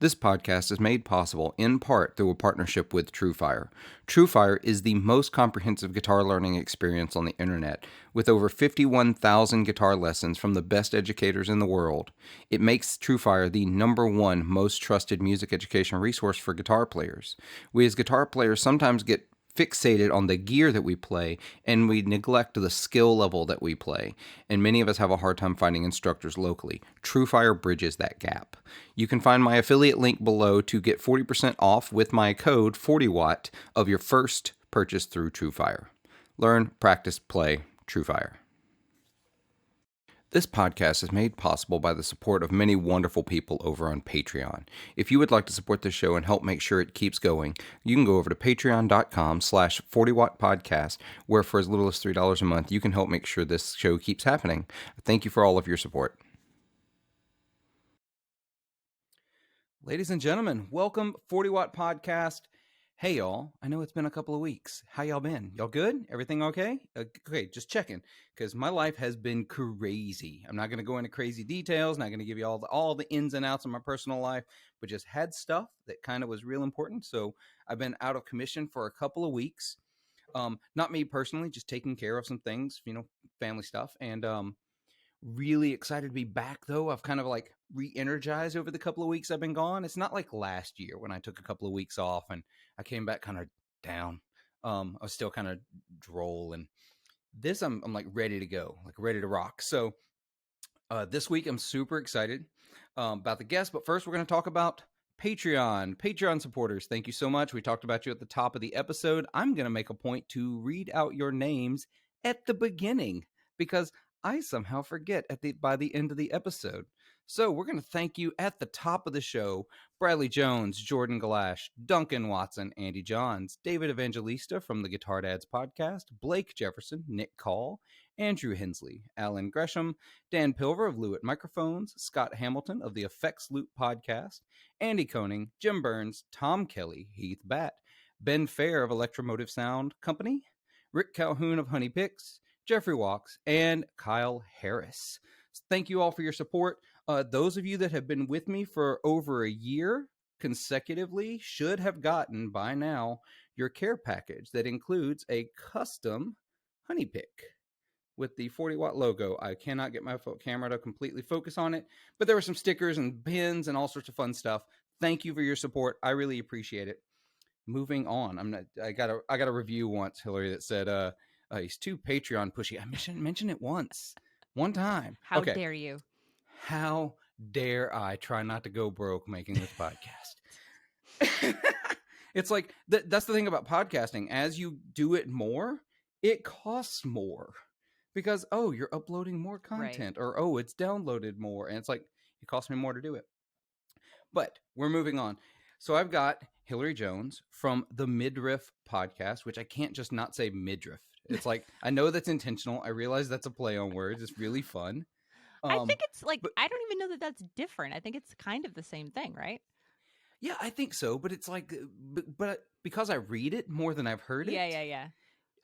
This podcast is made possible in part through a partnership with TrueFire. TrueFire is the most comprehensive guitar learning experience on the internet, with over 51,000 guitar lessons from the best educators in the world. It makes TrueFire the #1 most trusted music education resource for guitar players. We as guitar players sometimes get fixated on the gear that we play, and we neglect the skill level that we play. And many of us have a hard time finding instructors locally. TrueFire bridges that gap. You can find my affiliate link below to get 40% off with my code 40watt of your first purchase through TrueFire. Learn, practice, play, TrueFire. This podcast is made possible by the support of many wonderful people over on Patreon. If you would like to support this show and help make sure it keeps going, you can go over to patreon.com/40wattpodcast, where for as little as $3 a month, you can help make sure this show keeps happening. Thank you for all of your support. Ladies and gentlemen, welcome 40 Watt Podcast. Hey y'all, I know it's been a couple of weeks. How y'all been? Y'all good? Everything okay? Okay, just checking, because my life has been crazy. I'm not going to go into crazy details, not going to give you all the ins and outs of my personal life, but just had stuff that kind of was real important. So I've been out of commission for a couple of weeks. Not me personally, just taking care of some things, family stuff, and really excited to be back, though. I've kind of like re-energized over the couple of weeks I've been gone. It's not like last year when I took a couple of weeks off and I came back kind of down. I was still kind of droll, and this I'm like ready to go, like ready to rock. So this week I'm super excited about the guest, but first we're going to talk about Patreon supporters. Thank you so much. We talked about you at the top of the episode. I'm going to make a point to read out your names at the beginning because I somehow forget by the end of the episode. So we're going to thank you at the top of the show: Bradley Jones, Jordan Galash, Duncan Watson, Andy Johns, David Evangelista from the Guitar Dads podcast, Blake Jefferson, Nick Call, Andrew Hensley, Alan Gresham, Dan Pilver of Lewitt Microphones, Scott Hamilton of the Effects Loop podcast, Andy Koning, Jim Burns, Tom Kelly, Heath Batt, Ben Fair of Electromotive Sound Company, Rick Calhoun of Honey Picks, Jeffrey Walks, and Kyle Harris. Thank you all for your support. Those of you that have been with me for over a year consecutively should have gotten by now your care package that includes a custom honey pick with the 40 watt logo. I cannot get my camera to completely focus on it, but there were some stickers and pins and all sorts of fun stuff. Thank you for your support. I really appreciate it. Moving on, I got a review once, Hilary, that said he's too Patreon pushy. I mentioned it one time. How dare you? How dare I try not to go broke making this podcast? It's like that's the thing about podcasting. As you do it more, it costs more because you're uploading more content, right, or it's downloaded more, and it's like it costs me more to do it. But we're moving on. So I've got Hilary Jones from the Mid-Riff podcast, which I can't just not say Mid-Riff. It's like, I know that's intentional. I realize that's a play on words. It's really fun. I think it's like, I don't even know that that's different. I think it's kind of the same thing, right? Yeah, I think so. But it's like, but because I read it more than I've heard it. Yeah.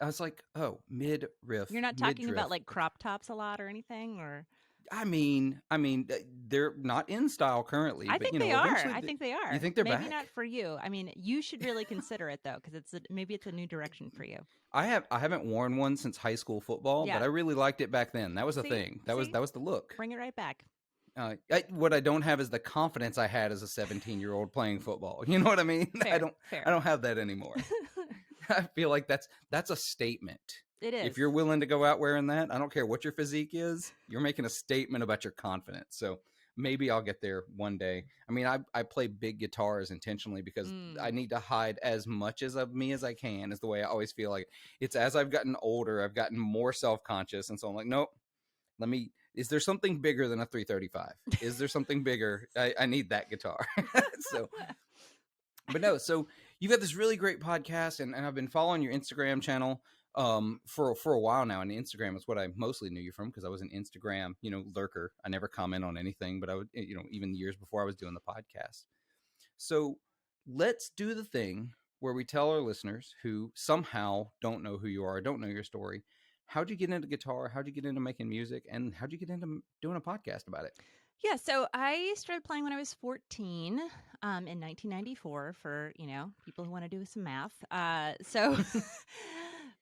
I was like, Mid-Riff. You're not talking about like crop tops a lot or anything, or? I mean, they're not in style currently. I think they are. I think they are. You think they're maybe back? Not for you. I mean, you should really consider it though, because maybe it's a new direction for you. I haven't worn one since high school football, but I really liked it back then. That was a thing. That was the look. Bring it right back. What I don't have is the confidence I had as a 17-year-old playing football. You know what I mean? Fair. I don't have that anymore. I feel like that's a statement. It is. If you're willing to go out wearing that, I don't care what your physique is, you're making a statement about your confidence. So maybe I'll get there one day. I mean, I play big guitars intentionally because I need to hide as much of me as I can, is the way I always feel. Like it's as I've gotten older, I've gotten more self-conscious. And so I'm like, nope, is there something bigger than a 335? Is there something bigger? I need that guitar. So you've got this really great podcast, and I've been following your Instagram channel for a while now, and Instagram is what I mostly knew you from, because I was an Instagram lurker. I never comment on anything, but I would even years before I was doing the podcast. So let's do the thing where we tell our listeners who somehow don't know who you are, don't know your story, how'd you get into guitar, how'd you get into making music, and how'd you get into doing a podcast about it? Yeah, so I started playing when I was 14, in 1994 for, people who wanna do some math.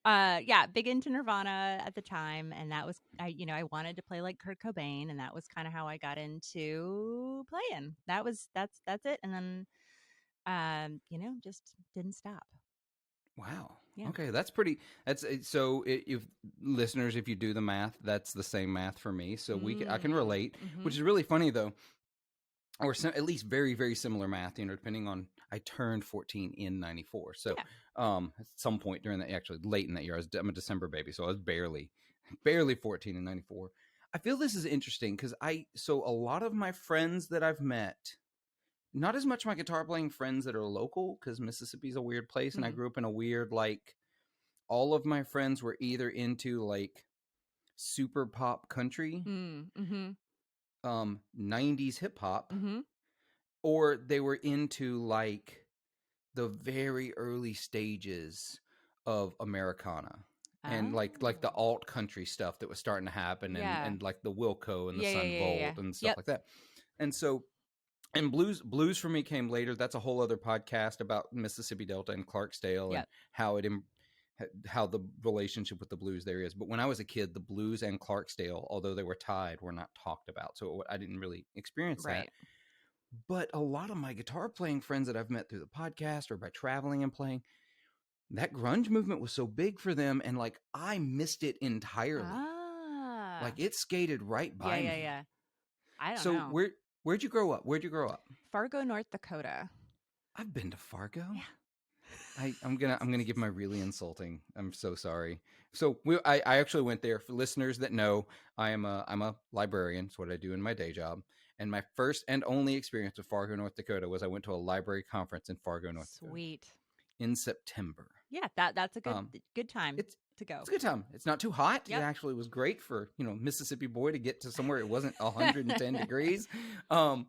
Yeah, big into Nirvana at the time, and that was I wanted to play like Kurt Cobain, and that was kinda how I got into playing. That's it, and then, just didn't stop. Wow. Yeah. Okay, that's pretty. So if listeners, if you do the math, that's the same math for me. So I can relate, which Mhm. is really funny though, or at least very very similar math. Depending on I turned 14 in '94, so Yeah. at some point during that, actually late in that year, I'm a December baby, so I was barely 14 in '94. I feel this is interesting because so a lot of my friends that I've met, not as much my guitar playing friends that are local, because Mississippi's a weird place and I Mhm. grew up in a weird, like, all of my friends were either into like super pop country, Mhm. 90s hip hop, Mhm. or they were into like the very early stages of Americana, and like the Oh. alt country stuff that was starting to happen, Yeah. and like the Wilco and the Yeah, yeah, Sun yeah, yeah. Volt and stuff Yep. like that. And so, and blues for me came later. That's a whole other podcast about Mississippi Delta and Clarksdale and Yep. how how the relationship with the blues there is. But when I was a kid, the blues and Clarksdale, although they were tied, were not talked about, so I didn't really experience that. Right. But a lot of my guitar playing friends that I've met through the podcast or by traveling and playing, that grunge movement was so big for them, and like I missed it entirely. Ah. Like it skated right Yeah, by yeah, me. yeah. I don't So know. where'd you grow up? Where'd you grow up? Fargo, North Dakota. I've been to Fargo. Yeah. I'm gonna give my really insulting. I'm so sorry. So I actually went there. For listeners that know, I'm a librarian. It's what I do in my day job. And my first and only experience with Fargo, North Dakota was I went to a library conference in Fargo, North Dakota Sweet. in September. Yeah, that's a good Um, good time it's to go. it's a good time. It's not too hot. It Yep. actually was great for Mississippi boy to get to somewhere it wasn't 110 degrees. Um,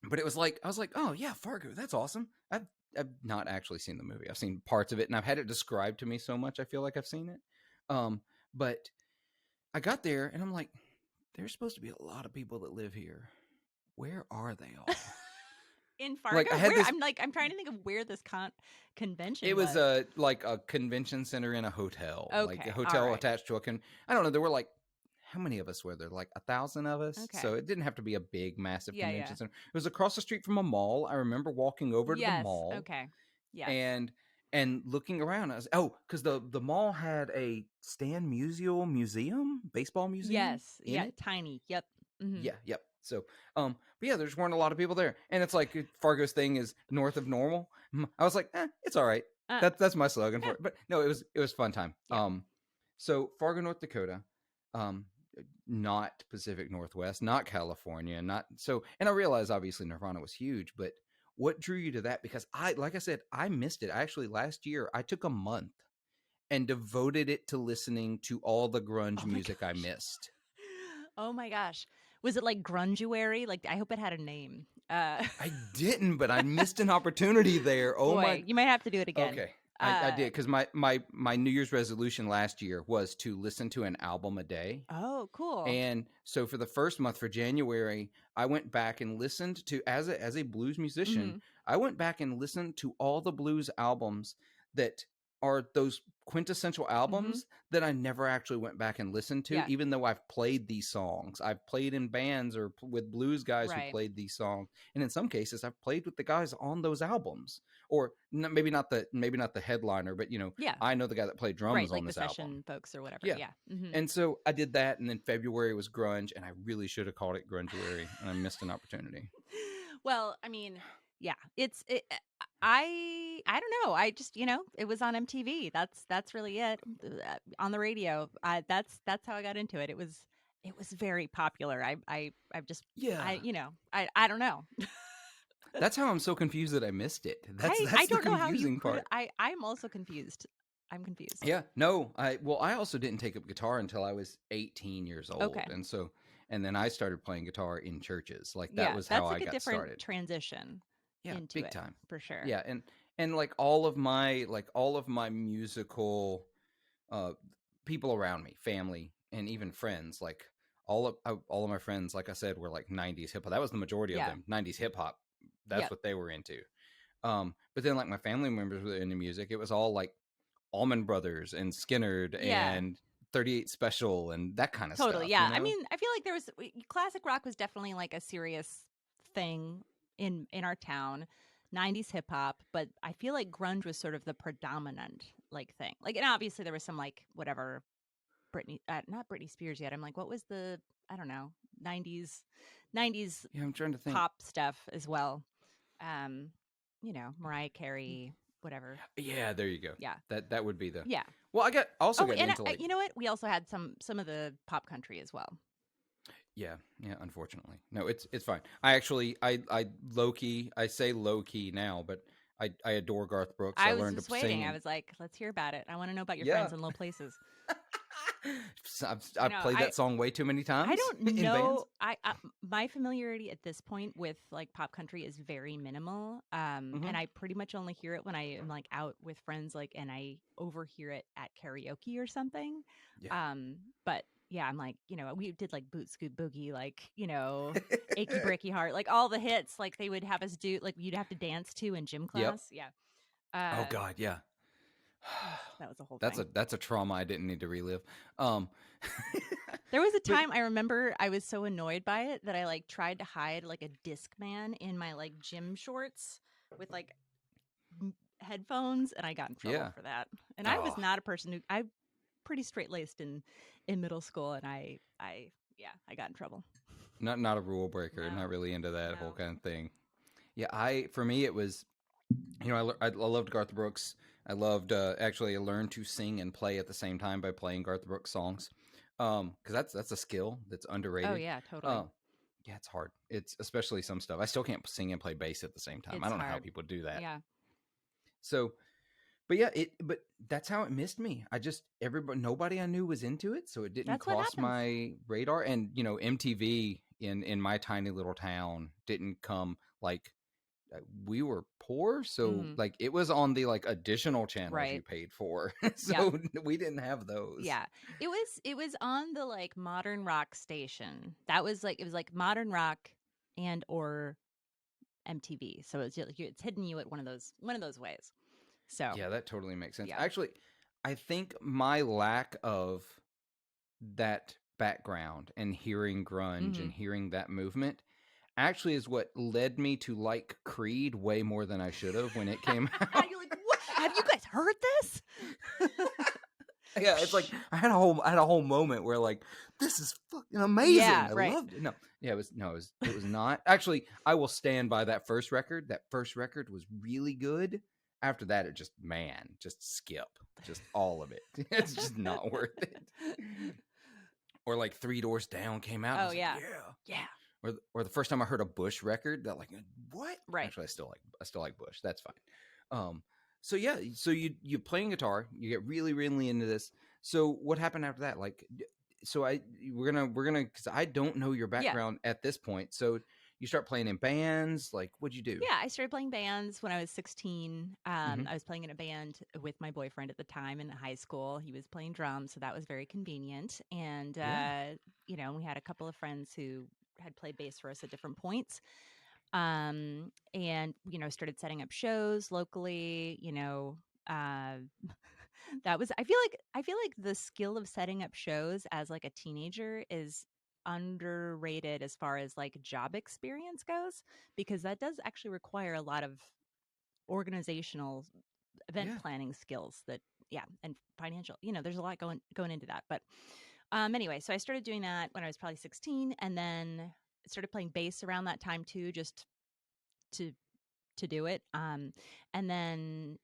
but it was like I was like, oh yeah, Fargo, that's awesome. I've not actually seen the movie. I've seen parts of it, and I've had it described to me so much. I feel like I've seen it. But I got there, and I'm like, there's supposed to be a lot of people that live here. Where are they all? In Fargo? Like I had Where? this. I'm trying to think of where this It convention was was. like a convention center in a hotel, like a Okay. All hotel right. attached to a I don't know. There were like, how many of us were there? Like 1,000 of us. Okay. So it didn't have to be a big, massive Yeah, yeah. convention center. It was across the street from a mall. I remember walking over to the Yes. mall Okay. Yes. and looking around. I was, because the mall had a Stan Musial museum, baseball museum Yes. in Yeah, it. tiny. Yep. Mhm. Yeah, yep. So, but yeah, there just weren't a lot of people there, and it's like Fargo's thing is north of normal. I was like, it's all right. Uh That's my slogan for yeah. it. But no, it was fun time. Yeah. So Fargo, North Dakota, um, not Pacific Northwest, not California, not so. And I realize obviously Nirvana was huge, but what drew you to that? Because like I said, I missed it. Actually, last year I took a month and devoted it to listening to all the grunge Oh my music I gosh. missed. Oh my gosh. Was it like grunguary? Like I hope it had a name. I didn't, but I missed an opportunity there. Oh my. Boy, you might have to do it again. Okay. I did, because my New Year's resolution last year was to listen to an album a day. Oh, cool. And so for the first month, for January, I went back and listened to, as a blues musician, Mhm. I went back and listened to all the blues albums that are those quintessential Mhm. albums that I never actually went back and listened to, Yeah. even though I've played these songs. I've played in bands or with blues guys who Right. played these songs, and in some cases, I've played with the guys on those albums. Or maybe not the headliner, but Yeah. I know the guy that played Right, drums on like the this album. session folks or whatever. Yeah. Yeah. Mhm. And so I did that, and then February was grunge, and I really should have called it Grungeary, and I missed an opportunity. Well, I mean, yeah, I don't know. I just, it was on MTV. That's really it. On the radio. That's how I got into it. It was very popular. I've just Yeah. I don't know. That's how I'm so confused that I missed it. I That's the don't know how you confusing could. part. I'm also confused. I'm confused. Yeah. No, I also didn't take up guitar until I was 18 years old. Okay. And then I started playing guitar in churches. Like that Yeah, was how that's I like a got different started. transition Yeah, into big it time. for sure. Yeah, and like all of my musical people around me, family, and even friends, like all of my friends, like I said, were like 90s hip hop. That was the majority of Yeah. them. 90s hip hop. That's Yep. what they were into. But then like my family members were into music. It was all like Allman Brothers and Skinnerd Yeah. and 38 Special and that kind of Totally. stuff, Yeah. I mean, I feel like there was classic rock was definitely like a serious thing in our town. 90s hip hop, but I feel like grunge was sort of the predominant like thing. Like, and obviously there was some like whatever not Britney Spears yet. I'm like, what was the, I don't know, 90s Yeah, I'm trying to think. pop stuff as well. Um, Mariah Carey, whatever. Yeah, there you go. Yeah. That would be the. Yeah. Well, I also got and into like you know what? We also had some of the pop country as well. yeah, unfortunately. No, it's fine. I low key, I say low key now, but I adore Garth Brooks. I I was learned just to waiting. sing. I was like, let's hear about it. I want to know about your Yeah. friends in low places. I've played that song way too many times. I don't in know. bands. My familiarity at this point with like pop country is very minimal. And I pretty much only hear it when I am like out with friends, like, and I overhear it at karaoke or something. Yeah. But yeah, I'm like, we did like Boot Scoot Boogie, like, Achy Breaky Heart, like all the hits, like they would have us do, like you'd have to dance to in gym class. Yep. Yeah. Oh God, yeah. That was a whole thing. That's a trauma I didn't need to relive. There was a time I remember I was so annoyed by it that I like tried to hide like a Discman in my like gym shorts with like headphones, and I got in trouble for that. And I was not a person who I'm pretty straight laced in middle school, and I got in trouble. Not a rule breaker. No. Not really into that whole kind of thing. Yeah, for me it was, I loved Garth Brooks. I loved actually I learned to sing and play at the same time by playing Garth Brooks songs. Because that's a skill that's underrated. Oh yeah, totally. Yeah, it's hard. It's especially some stuff. I still can't sing and play bass at the same time. It's I don't hard. know how people do that. Yeah. So, but that's how it missed me. Nobody I knew was into it, so it didn't cross my radar. And MTV in my tiny little town didn't come like. We were poor, so like it was on the like additional channels you paid for, so we didn't have those. Yeah, it was on the like modern rock station. That was like, it was like modern rock and or MTV. So it's hitting you at one of those ways. So yeah, that totally makes sense. Yeah. Actually, I think my lack of that background and hearing grunge and hearing that movement actually is what led me to like Creed way more than I should have when it came out. You're like, what? Have you guys heard this? Yeah, it's like I had a whole moment where like, this is fucking amazing. Yeah, I loved it. It was not. Actually, I will stand by that first record. That first record was really good. After that, it just skip. Just all of it. It's just not worth it. Or like Three Doors Down came out. Oh yeah. Like, yeah. Or the first time I heard a Bush record, that like, what? Right. Actually, I still like Bush. That's fine. So yeah, so you playing guitar, you get really, really into this. So what happened after that? Like, so we're gonna because I don't know your background at this point. So you start playing in bands. Like, what'd you do? Yeah, I started playing bands when I was 16. I was playing in a band with my boyfriend at the time in high school. He was playing drums, so that was very convenient. And we had a couple of friends who had played bass for us at different points. And started setting up shows locally. That was I feel like the skill of setting up shows as like a teenager is underrated as far as like job experience goes, because that does actually require a lot of organizational event planning skills and financial, there's a lot going into that. But anyway, so I started doing that when I was probably 16, and then started playing bass around that time too, just to do it. And then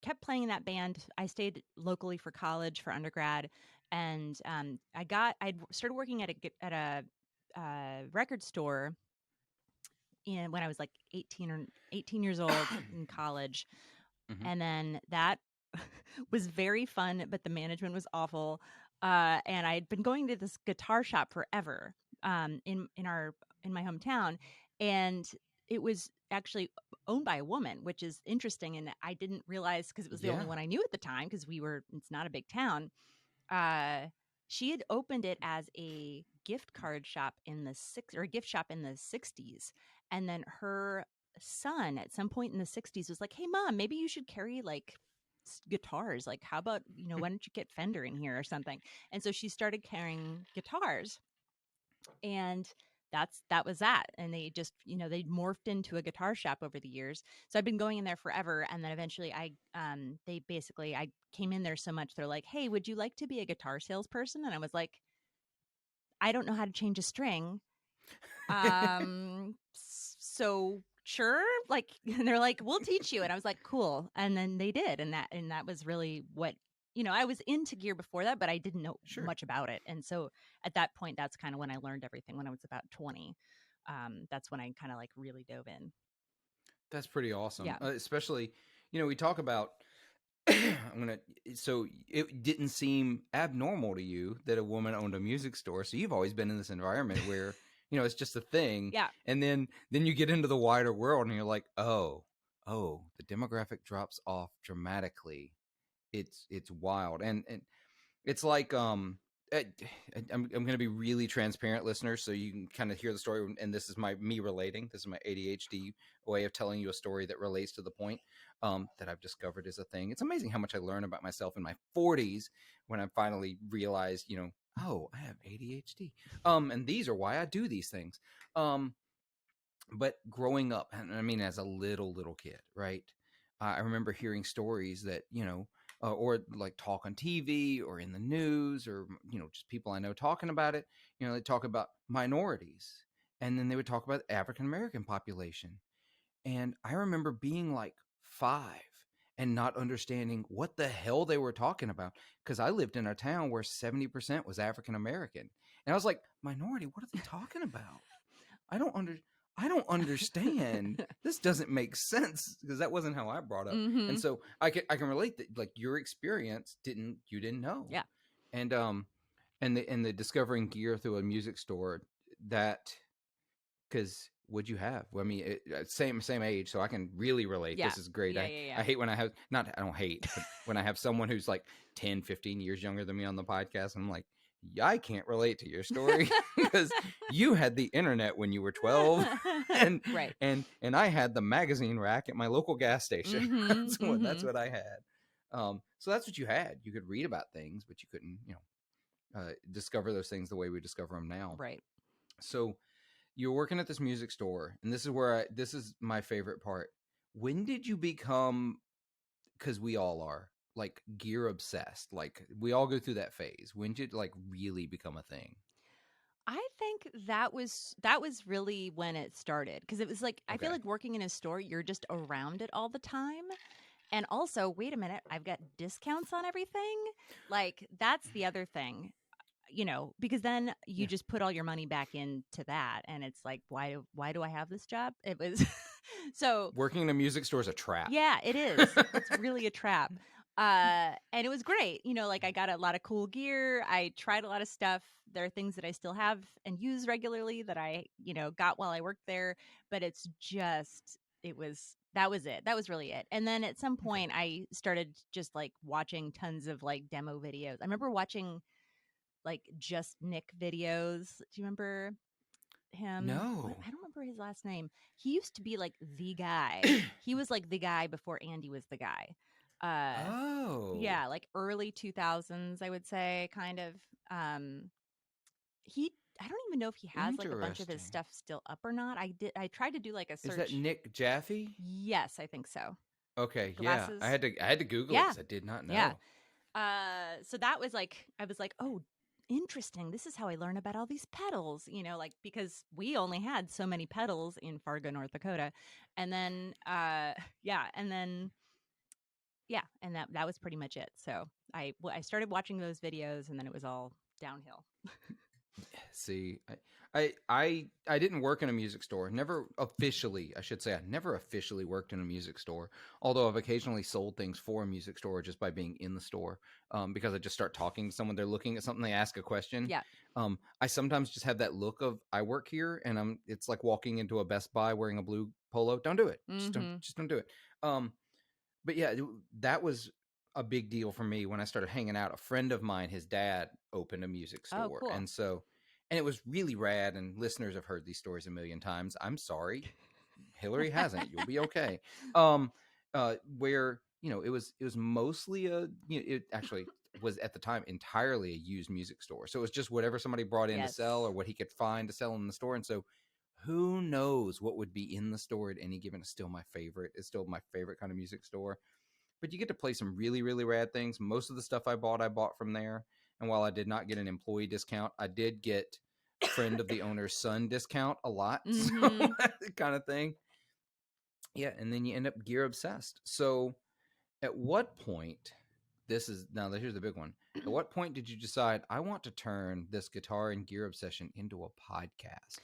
kept playing in that band. I stayed locally for college, for undergrad, and I started working at a record store when I was like 18 years old in college. And then that was very fun, but the management was awful. And I'd been going to this guitar shop forever in my hometown, and it was actually owned by a woman, which is interesting. And I didn't realize, because it was the only one I knew at the time, because it's not a big town. She had opened it as a gift card shop in the a gift shop in the 60s. And then her son at some point in the 60s was like, "Hey mom, maybe you should carry like guitars. Like how about, why don't you get Fender in here or something?" And so she started carrying guitars, and that was that. And they just, they morphed into a guitar shop over the years. So I've been going in there forever, and then eventually I came in there so much they're like, "Hey, would you like to be a guitar salesperson?" And I was like, "I don't know how to change a string, so sure." Like, and they're like, "We'll teach you." And I was like, "Cool." And then they did, and that was really what, I was into gear before that, but I didn't know Sure. much about it. And so at that point, that's kind of when I learned everything. When I was about 20, that's when I kind of like really dove in. That's pretty awesome. Yeah. Especially, we talk about I'm gonna. So it didn't seem abnormal to you that a woman owned a music store. So you've always been in this environment where it's just a thing. Yeah. And then you get into the wider world, and you're like, oh, the demographic drops off dramatically. It's wild, and it's like I'm going to be really transparent, listeners, so you can kind of hear the story. And this is me relating. This is my ADHD way of telling you a story that relates to the point that I've discovered is a thing. It's amazing how much I learn about myself in my 40s when I finally realized, oh, I have ADHD. And these are why I do these things. But growing up, and I mean, as a little kid, right? I remember hearing stories that, or like talk on TV or in the news, or, just people I know talking about it. They talk about minorities, and then they would talk about the African American population. And I remember being like 5 and not understanding what the hell they were talking about, because I lived in a town where 70% was African American. And I was like, minority, what are they talking about? I don't understand. This doesn't make sense, because that wasn't how I brought up. Mm-hmm. And so I can relate that, like, your experience you didn't know. Yeah. And and the discovering gear through a music store, that, because what'd you have? Well, I mean, same age, so I can really relate. Yeah. This is great. Yeah. I Yeah. I hate when I don't hate, but when I have someone who's like 10, 15 years younger than me on the podcast, I'm like, I can't relate to your story because you had the internet when you were 12, and Right. and I had the magazine rack at my local gas station. Mm-hmm. That's what I had. So that's what you had. You could read about things, but you couldn't, discover those things the way we discover them now. Right. So you're working at this music store, and this is my favorite part. When did you become, because we all are, like, gear obsessed? Like, we all go through that phase. When did it, like, really become a thing? I think that was really when it started, because it was like, I feel Okay. like working in a store, you're just around it all the time. And also, wait a minute, I've got discounts on everything. Like, that's the other thing, because then you Yeah. just put all your money back into that, and it's like, why do I have this job? It was so Working in a music store is a trap. yeah, it is. It's really a trap. And it was great. Like, I got a lot of cool gear. I tried a lot of stuff. There are things that I still have and use regularly that I, got while I worked there, but it's just that was it. That was really it. And then at some Okay. point I started just like watching tons of like demo videos. I remember watching like Just Nick videos. Do you remember him? No. I don't remember his last name. He used to be like the guy. He was like the guy before Andy was the guy. Oh. Yeah, like early 2000s, I would say, kind of. Um, he I don't even know if he has like a bunch of his Interesting. stuff still up or not. I tried to do like a Is that search. Nick Jaffe? Yes, I think so. Okay, yeah. I Glasses. had to Google it Yeah. because I did not Yeah. know. So that was like, I was like, "Oh, interesting. This is how I learn about all these pedals," like, because we only had so many pedals in Fargo, North Dakota. And then yeah, and then yeah, and that was pretty much it. So I started watching those videos, and then it was all downhill. See, I didn't work in a music store. Never officially, I should say, I never officially worked in a music store. Although I've occasionally sold things for a music store just by being in the store, because I just start talking to someone. They're looking at something, they ask a question. Yeah. I sometimes just have that look of, I work here, and it's like walking into a Best Buy wearing a blue polo. Don't do it. Mhm. Just don't do it. But yeah, that was a big deal for me when I started hanging out. A friend of mine, his dad opened a music Oh, store, cool. and so And it was really rad. And listeners have heard these stories a million times. I'm sorry, Hillary hasn't. You'll be okay. Um, where it was mostly it actually was at the time entirely a used music store. So it was just whatever somebody brought in to Yes. sell or what he could find to sell in the store. And so who knows what would be in the store at any given. It's still my favorite. It's still my favorite kind of music store. But you get to play some really, really rad things. Most of the stuff I bought from there. And while I did not get an employee discount, I did get friend of the owner's son discount a lot. So Mm-hmm. kind of thing. Yeah, and then you end up gear obsessed. So at what point, here's the big one. At what point did you decide, I want to turn this guitar and gear obsession into a podcast?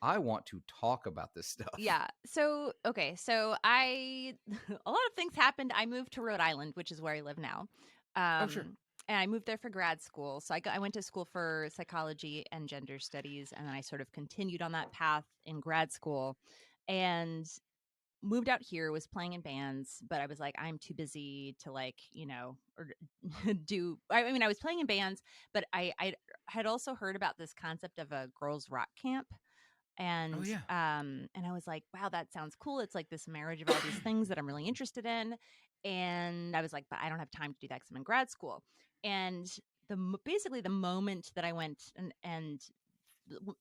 I want to talk about this stuff. Yeah. So, okay. So I, a lot of things happened. I moved to Rhode Island, which is where I live now. Oh, sure. And I moved there for grad school. So I went to school for psychology and gender studies. And then I sort of continued on that path in grad school and moved out here, was playing in bands, but I was like, I'm too busy to or I mean, I was playing in bands, but I had also heard about this concept of a girls rock camp, Oh, yeah. and I was like, wow, that sounds cool. It's like this marriage of all these things that I'm really interested in. And I was like, but I don't have time to do that because I'm in grad school. And basically the moment that I went and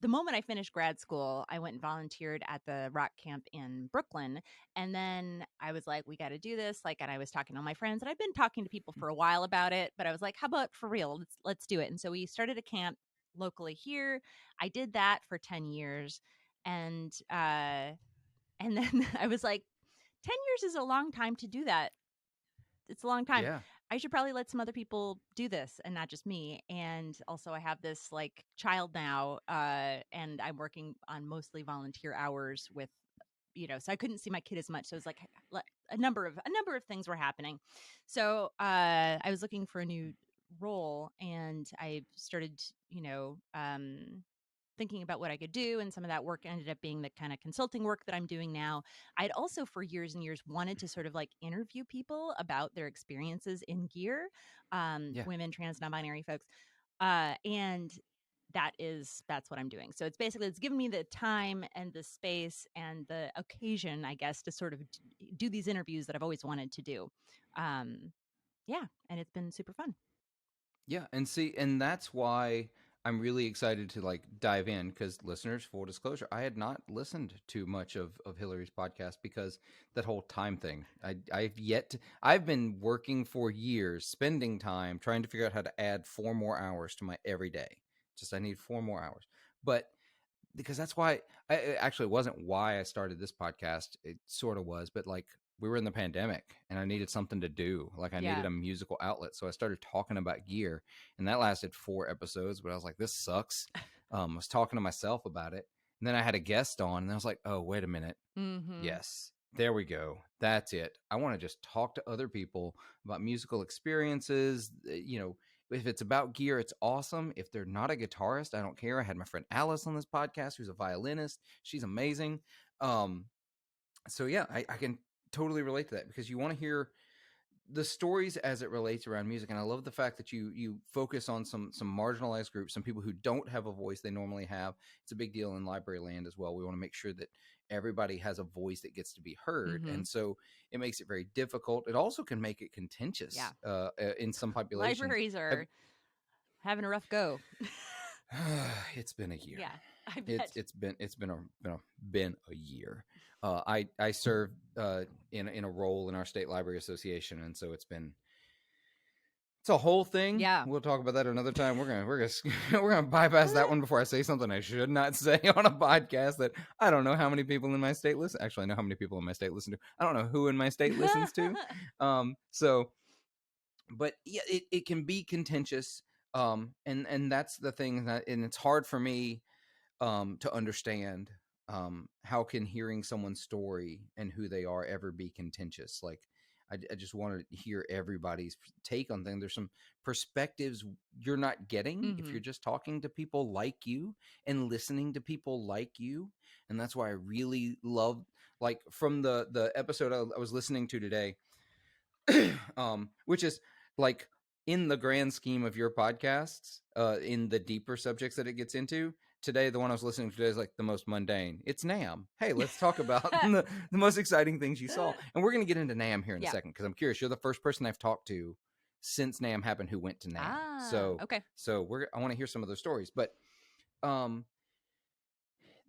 the moment I finished grad school, I went and volunteered at the rock camp in Brooklyn. And then I was like, we got to do this. And I was talking to my friends, and I've been talking to people for a while about it, but I was like, how about for real? Let's do it. And so we started a camp locally here. I did that for 10 years. And then I was like, 10 years is a long time to do that. It's a long time. Yeah. I should probably let some other people do this and not just me. And also I have this child now, and I'm working on mostly volunteer hours with, so I couldn't see my kid as much. So it was like a number of things were happening. So I was looking for a new role, and I started, thinking about what I could do. And some of that work ended up being the kind of consulting work that I'm doing now. I'd also, for years and years, wanted to sort of interview people about their experiences in gear, Yeah. women, trans, non binary folks. And that's what I'm doing. So it's given me the time and the space and the occasion, I guess, to sort of do these interviews that I've always wanted to do. Um, yeah, and it's been super fun. Yeah, and that's why I'm really excited to dive in, because listeners, full disclosure, I had not listened to much of Hillary's podcast because that whole time thing. I've been working for years, spending time trying to figure out how to add 4 more hours to my everyday. Just I need 4 more hours. But because that's why it actually wasn't why I started this podcast. It sort of was, but we were in the pandemic and I needed something to do. I needed Yeah. a musical outlet. So I started talking about gear, and that lasted 4 episodes, but I was like, this sucks. I was talking to myself about it. And then I had a guest on, and I was like, oh, wait a minute. Mm-hmm. Yes, there we go. That's it. I want to just talk to other people about musical experiences. If it's about gear, it's awesome. If they're not a guitarist, I don't care. I had my friend Alice on this podcast, who's a violinist. She's amazing. So yeah, I can totally relate to that, because you want to hear the stories as it relates around music. And I love the fact that you focus on some marginalized groups, some people who don't have a voice they normally have. It's a big deal in library land as well. We want to make sure that everybody has a voice that gets to be heard. Mm-hmm. And so it makes it very difficult. It also can make it Yeah. contentious in some populations. Libraries Have are having a rough go. It's been a year. Yeah, I It's bet. been a year. I served in a role in our state library association, and so it's a whole thing. Yeah. We'll talk about that another time. We're gonna we're gonna bypass that one before I say something I should not say on a podcast that I don't know how many people in my state listen. Actually, I know how many people in my state listen to. I don't know who in my state listens to. So, but yeah, it can be contentious. And that's the thing, and it's hard for me to understand how can hearing someone's story and who they are ever be contentious. I just want to hear everybody's take on things. There's some perspectives you're not getting if Mm-hmm. you're just talking to people like you and listening to people like you. And that's why I really love, from the episode I was listening to today, which is like in the grand scheme of your podcasts, in the deeper subjects that it gets into, today, the one I was listening to today is like the most mundane. It's NAMM. Hey, let's talk about the most exciting things you saw. And we're going to get into NAMM here in a Yeah. second because I'm curious. You're the first person I've talked to since NAMM happened who went to NAMM. Ah, So, okay. I want to hear some of those stories. But um,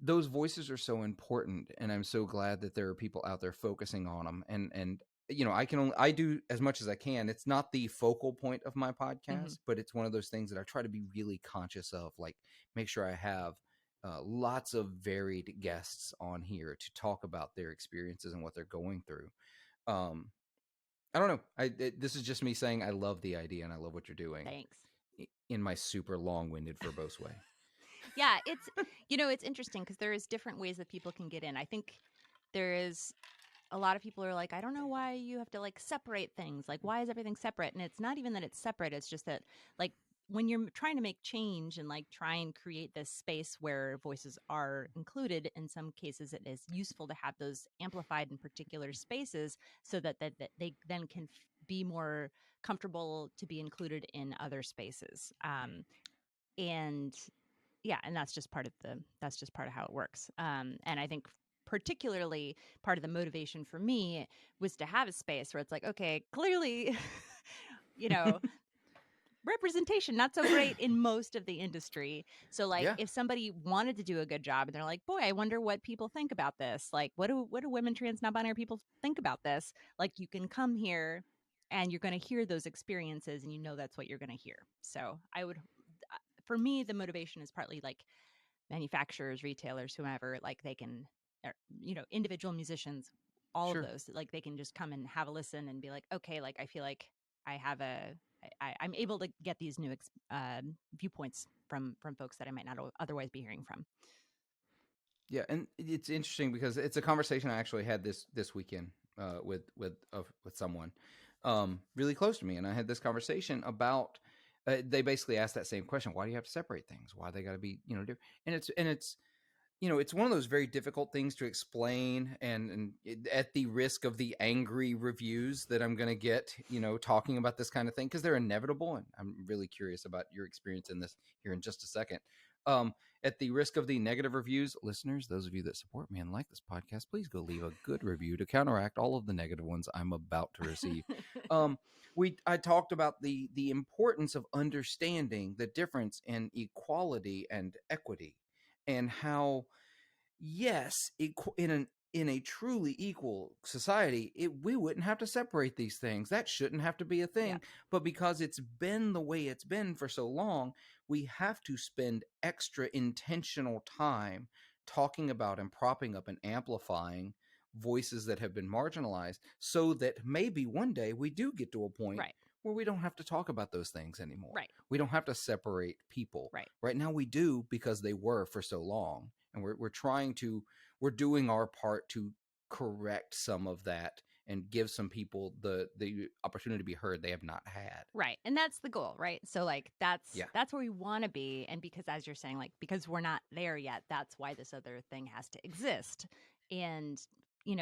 those voices are so important, and I'm so glad that there are people out there focusing on them. And I do as much as I can. It's not the focal point of my Hmm. podcast, but it's one of those things that I try to be really conscious of, like make sure I have lots of varied guests on here to talk about their experiences and what they're going through. um I don't know, this is just me saying I love the idea and I love what you're doing Thanks. in my super long-winded verbose way. Yeah, it's interesting because there is different ways that people can get in. I think there is a lot of people are like, I don't know why you have to like separate things. Like, why is everything separate? And it's not even that it's separate. It's just that, like, when you're trying to make change and like try and create this space where voices are included, in some cases, it is useful to have those amplified in particular spaces so that they then can be more comfortable to be included in other spaces. And yeah, and that's just part of how it works. And I think particularly part of the motivation for me was to have a space where it's like, okay, clearly, you know, representation not so great in most of the industry. So like Yeah, if somebody wanted to do a good job and they're like, boy, I wonder what people think about this, like what do women, trans, non-binary people think about this, like you can come here and you're going to hear those experiences and you know that's what you're going to hear. So I would, for me, the motivation is partly like manufacturers, retailers, whomever, like they can, or, individual musicians, all of sure. those, like they can just come and have a listen and be like, okay, like I feel like I have I'm able to get these new viewpoints from folks that I might not otherwise be hearing from. Yeah, and it's interesting because it's a conversation I actually had this weekend with someone really close to me, and I had this conversation about. They basically asked that same question: why do you have to separate things? Why they got to be different? And it's it's one of those very difficult things to explain, and at the risk of the angry reviews that I'm going to get, talking about this kind of thing, because they're inevitable. And I'm really curious about your experience in this here in just a second. Um, at the risk of the negative reviews, listeners, those of you that support me and like this podcast, please go leave a good review to counteract all of the negative ones I'm about to receive. Um, I talked about the importance of understanding the difference in equality and equity, and how, yes, in a truly equal society, we wouldn't have to separate these things. That shouldn't have to be a Yeah. thing. But because it's been the way it's been for so long, we have to spend extra intentional time talking about and propping up and amplifying voices that have been marginalized, so that maybe one day we do get to a point Right. where we don't have to talk about those things anymore. Right. We don't have to separate people. Right. Right now we do, because they were for so long, and we're doing our part to correct some of that and give some people the opportunity to be heard they have not had. Right. And that's the goal, right? So like Yeah. that's where we want to be, and because as you're saying, like because we're not there yet, that's why this other thing has to exist. And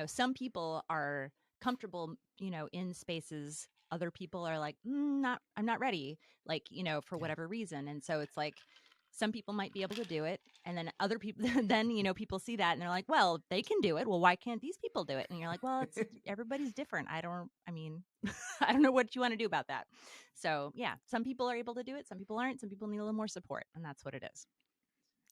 some people are comfortable, in spaces, other people are like, not I'm not ready, like, for Yeah. whatever reason. And so it's like some people might be able to do it, and then other people then people see that and they're like, well, they can do it, well, why can't these people do it? And you're like, well, it's everybody's different. I mean, I don't know what you want to do about that. So yeah, some people are able to do it, some people aren't, some people need a little more support, and that's what it is.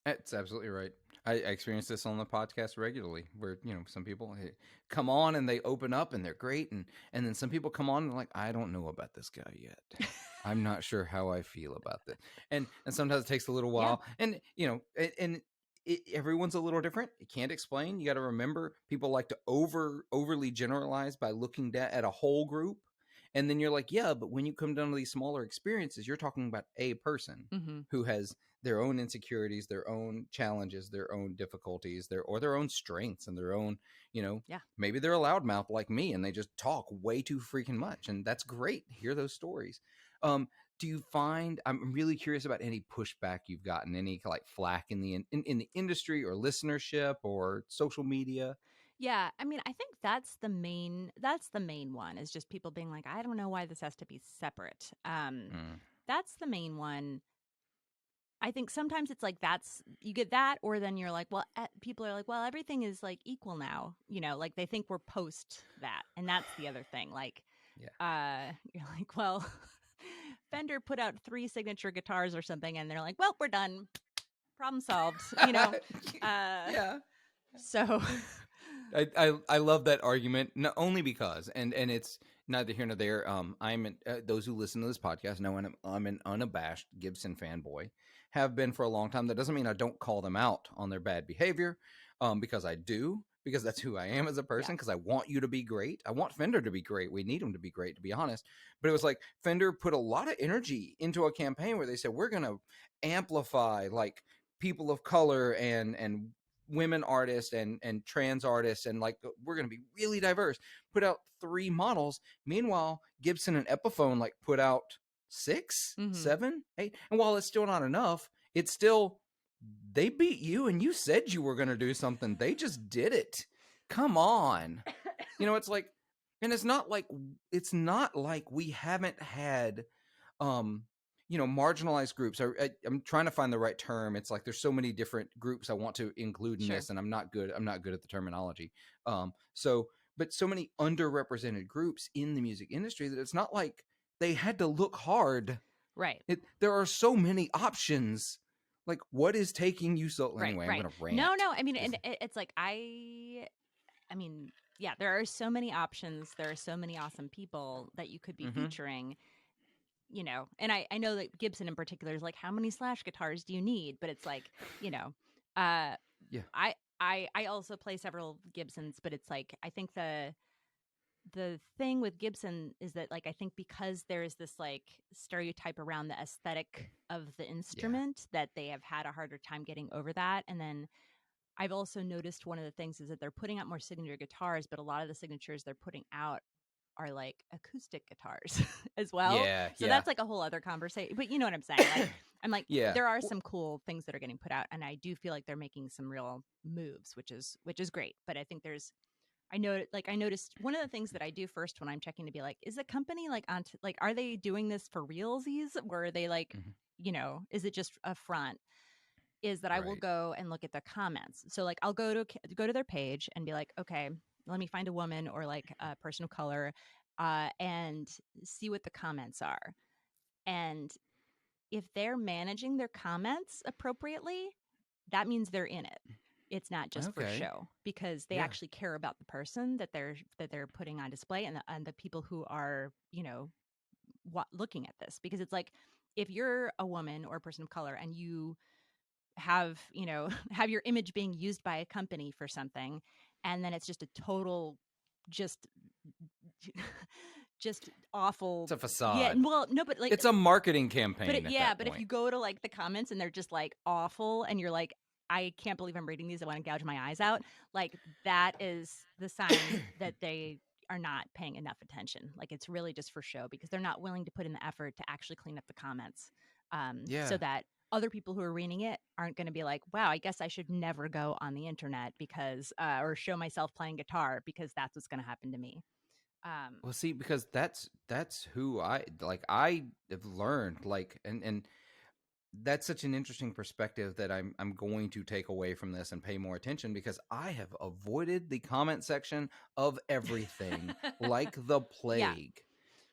That's absolutely right. I experience this on the podcast regularly, where some people, hey, come on and they open up and they're great, and then some people come on and like, I don't know about this guy yet. I'm not sure how I feel about this, and sometimes it takes a little Yeah. while, and everyone's a little different. You can't explain. You got to remember, people like to overly generalize by looking at a whole group, and then you're like, yeah, but when you come down to these smaller experiences, you're talking about a person Mm-hmm. who has their own insecurities, their own challenges, their own difficulties, their own strengths, and their own, Yeah. maybe they're a loudmouth like me and they just talk way too freaking much, and that's great. Hear those stories. Um, do you find, I'm really curious about any pushback you've gotten, any like flack in the industry or listenership or social media? Yeah, I mean, I think that's the main one is just people being like, I don't know why this has to be separate. Mm. That's the main one. I think sometimes it's like that's you get that, or then you're like, well, people are like, well, everything is like equal now, like they think we're post that, and that's the other thing. Like, Yeah. you're like, well, Fender put out 3 signature guitars or something, and they're like, well, we're done, problem solved. Uh, Yeah. so I love that argument, not only because and it's neither here nor there. Those who listen to this podcast know I'm an unabashed Gibson fanboy, have been for a long time. That doesn't mean I don't call them out on their bad behavior, because I do, because that's who I am as a yeah, person. Because I want you to be great. I want Fender to be great. We need him to be great, to be honest. But it was like Fender put a lot of energy into a campaign where they said we're going to amplify like people of color and women artists and trans artists, and like we're going to be really diverse. Put out 3 models. Meanwhile, Gibson and Epiphone like put out 6, hmm 7, 8. And while it's still not enough, it's still, they beat you and you said you were going to do something. They just did it. Come on. It's like, and it's not like we haven't had marginalized groups. I'm trying to find the right term. It's like there's so many different groups I want to include in sure, this, and I'm not good at the terminology. So but so many underrepresented groups in the music industry that it's not like they had to look hard. right. There are so many options. Like, what is taking you so? Right, Anyway, I'm right. gonna No, rant. no. I mean, and it's like I mean, yeah, there are so many options. There are so many awesome people that you could be Mm-hmm. featuring. And I know that Gibson in particular is like, how many slash guitars do you need? But it's like, uh, Yeah, I also play several Gibsons, but it's like I think the thing with Gibson is that like I think because there is this like stereotype around the aesthetic of the yeah, instrument that they have had a harder time getting over that. And then I've also noticed one of the things is that they're putting out more signature guitars, but a lot of the signatures they're putting out are like acoustic guitars as well. yeah, So yeah, that's like a whole other conversation. But you know what I'm saying? Like I'm like yeah. there are some cool things that are getting put out, and I do feel like they're making some real moves, which is great. But I think I noticed one of the things that I do first when I'm checking to be like, is a company like like, are they doing this for realsies? Or are they like, Mhm. is it just a front? Is that I will Right. go and look at the comments. So like I'll go to their page and be like, okay, let me find a woman or like a person of color, and see what the comments are. And if they're managing their comments appropriately, that means they're in it. It's not just for Okay. show because they Yeah. actually care about the person that they're putting on display, and the people who are looking at this, because it's like if you're a woman or a person of color and you have have your image being used by a company for something, and then it's just a total just just It's awful. a Yeah, facade. well, no, but like It's a marketing but campaign at yeah, that but if point. you go to like the comments and they're just like awful, and you're like, I can't believe I'm reading these, I want to gouge my eyes out, like that is the sign that they are not paying enough attention. Like it's really just for show because they're not willing to put in the effort to actually clean up the comments, so Yeah. that other people who are reading it aren't going to be like, wow, I guess I should never go on the internet because or show myself playing guitar because that's what's going to happen to me. um Well, see, because that's who I like. I have learned like, and that's such an interesting perspective that I'm going to take away from this and pay more attention, because I have avoided the comment section of everything like the yeah, plague.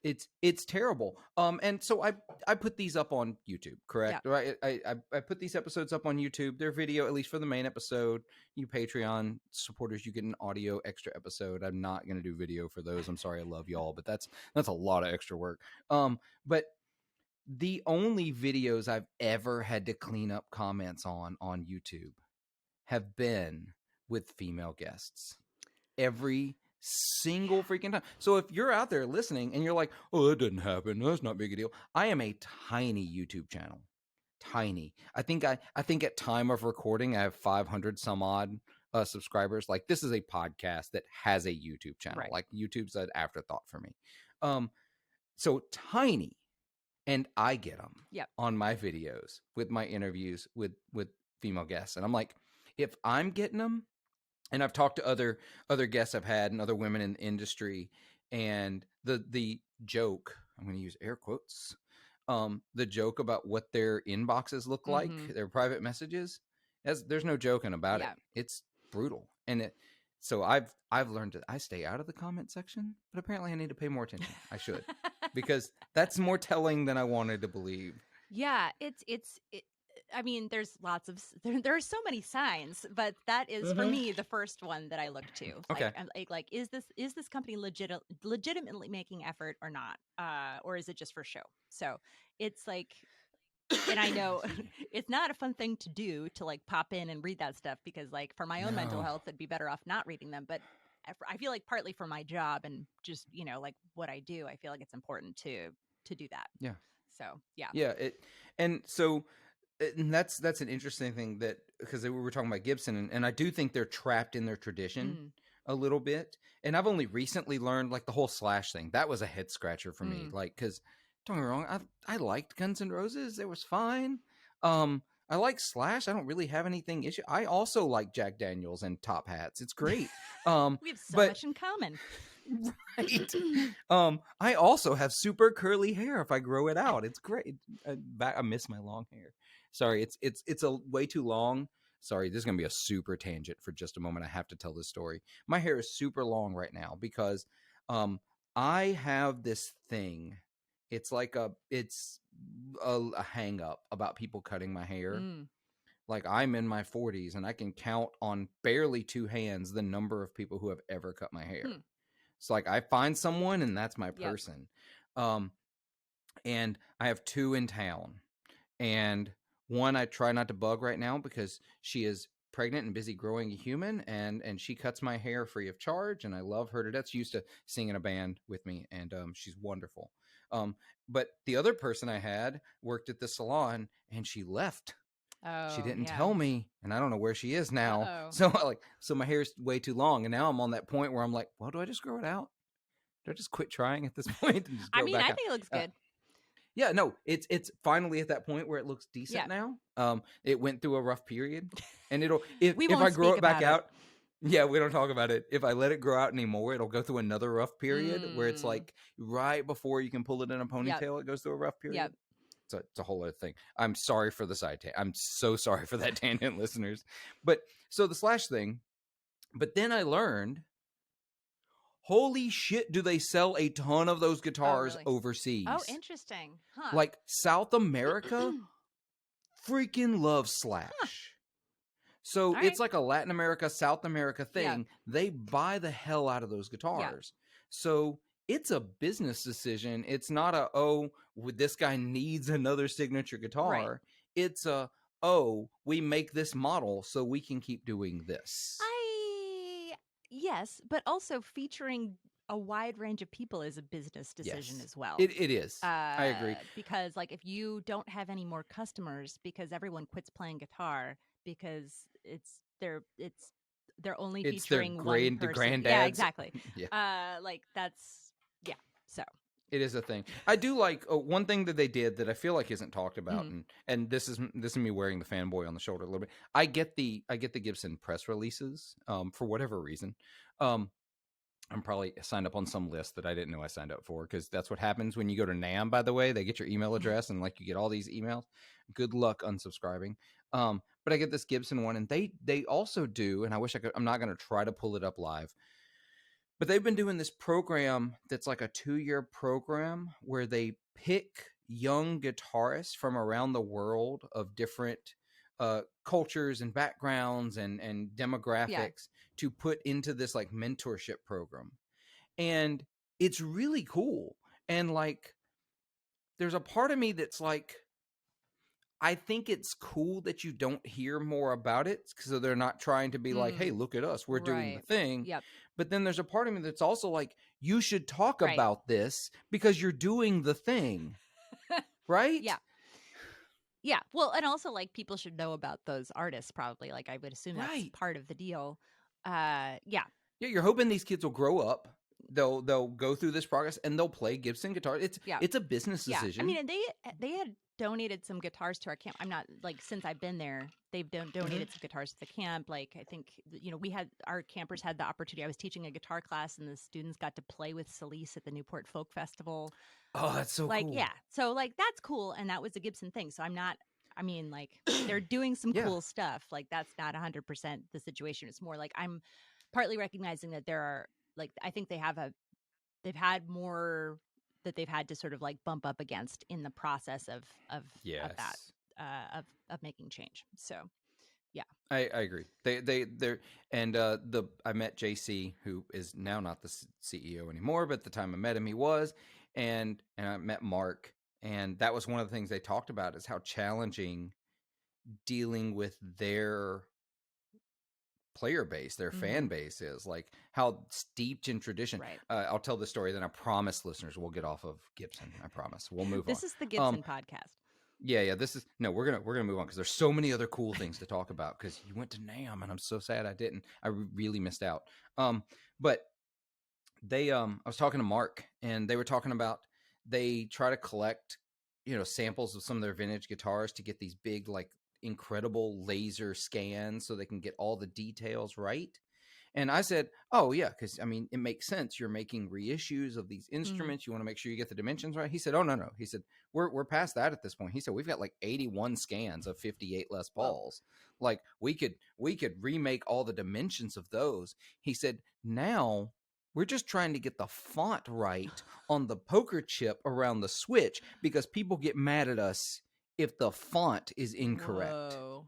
It's terrible. And so I put these up on YouTube, yeah, correct? Right? I put these episodes up on YouTube. They're video, at least for the main episode. You Patreon supporters, you get an audio extra episode. I'm not going to do video for those. I'm sorry, I love y'all, but that's a lot of extra work. But the only videos I've ever had to clean up comments on YouTube have been with female guests. Every single yeah, freaking time. So if you're out there listening and you're like, "Oh, that didn't happen. That's not a big a deal." I am a tiny YouTube channel. Tiny. I think at time of recording I have 500 some odd subscribers. Like, this is a podcast that has a YouTube channel. right, Like, YouTube's an afterthought for me. Um so tiny, and I get them yep, on my videos with my interviews with female guests, and I'm like, if I'm getting them, and I've talked to other guests I've had and other women in the industry, and the joke, I'm going to use air quotes, the joke about what their inboxes look like, Mm-hmm. their private messages, there's no joking about it. Yeah. It's brutal, and so I've learned that I stay out of the comment section, but apparently I need to pay more attention. I should, because that's more telling than I wanted to believe. Yeah, I mean, there's lots of there are so many signs, but that is for Mm-hmm. me the first one that I look to. Like, Okay. I'm like, is this company legitimately making effort or not, or is it just for show? So it's like, and I know Excuse me. it's not a fun thing to do to like pop in and read that stuff, because like for my own mental No. health, it'd be better off not reading them. But I feel like partly for my job and just like what I do, I feel like it's important to do that. Yeah. So yeah. Yeah. And so and that's an interesting thing, that because we were talking about Gibson, and I do think they're trapped in their tradition Mm, a little bit. And I've only recently learned, like, the whole Slash thing. That was a head scratcher for me. mm. Like, because don't get me wrong, I liked Guns N' Roses. It was fine. Um, I like Slash. I don't really have anything issue. I also like Jack Daniels and top hats. It's great. We have so But much in common. right. I also have super curly hair if I grow it out. It's great. I miss my long hair. Sorry, it's a way too long. Sorry, this is gonna be a super tangent for just a moment. I have to tell this story. My hair is super long right now because I have this thing. It's a hang up about people cutting my hair. Mm, Like, I'm in my 40s and I can count on barely two hands the number of people who have ever cut my hair. hmm. It's like I find someone and that's my Yep. person. Um, and I have two in town. And one I try not to bug right now because she is pregnant and busy growing a human, and she cuts my hair free of charge, and I love her to death. She used to sing in a band with me, and she's wonderful. But the other person I had worked at the salon, and she left. She Oh didn't yeah. tell me, and I don't know where she is Uh now. oh. So my hair's way too long, and now I'm on that point where I'm like, well, do I just grow it out? Do I just quit trying at this point and just I grow it mean, I back out? think it looks Uh, good. yeah, no, it's finally at that point where it looks Yeah. decent now. It went through a rough period, and it'll if We if I won't grow speak it back about it. out, yeah, we don't talk about it. If I let it grow out anymore, it'll go through another rough period where it's Mm. like right before you can pull it in a Yep. ponytail, it goes through a rough Yep. period. So it's a whole other thing. I'm sorry for the side tangent. I'm so sorry for that tangent, listeners. But so the Slash thing. But then I learned, holy shit, do they sell a ton of those Oh guitars really? Oh, overseas? interesting. Huh. Like, South America freaking loves Huh. Slash. So All right. it's like a Latin America, South America Yep. thing. They buy the hell out of those Yep. guitars. So it's a business decision. It's not this guy needs another signature Right. guitar. It's we make this model so we can keep doing this. I Yes, but also featuring a wide range of people is a business decision Yes, as well. it is. I agree. Because like if you don't have any more customers because everyone quits playing guitar because they're only It's their featuring one person. Yeah, granddad's. exactly. Yeah. Like that's yeah. So, It is a thing. I do like one thing that they did that I feel like isn't talked about, mhm. and this is me wearing the fanboy on the shoulder a little bit. I get the Gibson press releases for whatever reason. Um, I'm probably signed up on some list that I didn't know I signed up for, because that's what happens when you go to NAMM. By the way, they get your email address and like you get all these emails. Good luck unsubscribing. But I get this Gibson one, and they also do, and I wish I could. I'm not going to try to pull it up live, but they've been doing this program that's like a 2-year program where they pick young guitarists from around the world of different cultures and backgrounds and Yeah. demographics to put into this like mentorship program. And it's really cool. And like, there's a part of me that's like, I think it's cool that you don't hear more about it, because they're not trying to be like, hey, Mm, look at us, we're doing the right. thing. Yep. But then there's a part of me that's also like, you should talk Right. about this because you're doing the thing, right? Yeah. Yeah. Well, and also like people should know about those artists probably. Like I would assume that's Right. part of the deal. Yeah. Yeah, you're hoping these kids will grow up. They'll go through this progress and they'll play Gibson guitar. It's Yeah. it's a business Yeah. I decision. mean, and they had donated some guitars to our camp. I'm not like, since I've been there, they've donated some guitars to the camp. Like, I think, we had, our campers had the opportunity. I was teaching a guitar class and the students got to play with Celise at the Newport Folk Festival. Oh, that's so Like, cool. yeah. So like, that's cool. And that was a Gibson thing. So like they're doing some Yeah. cool stuff. Like, that's not 100% the situation. It's more like I'm partly recognizing that there are, like, I think they've had more that they've had to sort of like bump up against in the process of Yes. that of making change. So yeah, I agree. They're and I met JC, who is now not the CEO anymore, but at the time I met him, he was, and I met Mark, and that was one of the things they talked about is how challenging dealing with their player base, their fan base is, like how steeped in tradition. right. I'll tell the story, then I promise listeners we'll get off of Gibson. I promise we'll move on. This is the Gibson podcast. Yeah. This is we're gonna move on because there's so many other cool things to talk about. Because you went to NAMM, and I'm so sad I didn't. I really missed out. But they I was talking to Mark, and they were talking about they try to collect samples of some of their vintage guitars to get these big, like, incredible laser scans so they can get all the details right. And I said, oh, yeah, because, I mean, it makes sense. You're making reissues of these instruments. You want to make sure you get the dimensions right. He said, oh, no. He said, we're past that at this point. He said, we've got like 81 scans of 58 Les Pauls. Like, we could remake all the dimensions of those. He said, now we're just trying to get the font right on the poker chip around the switch because people get mad at us if the font is incorrect. Whoa.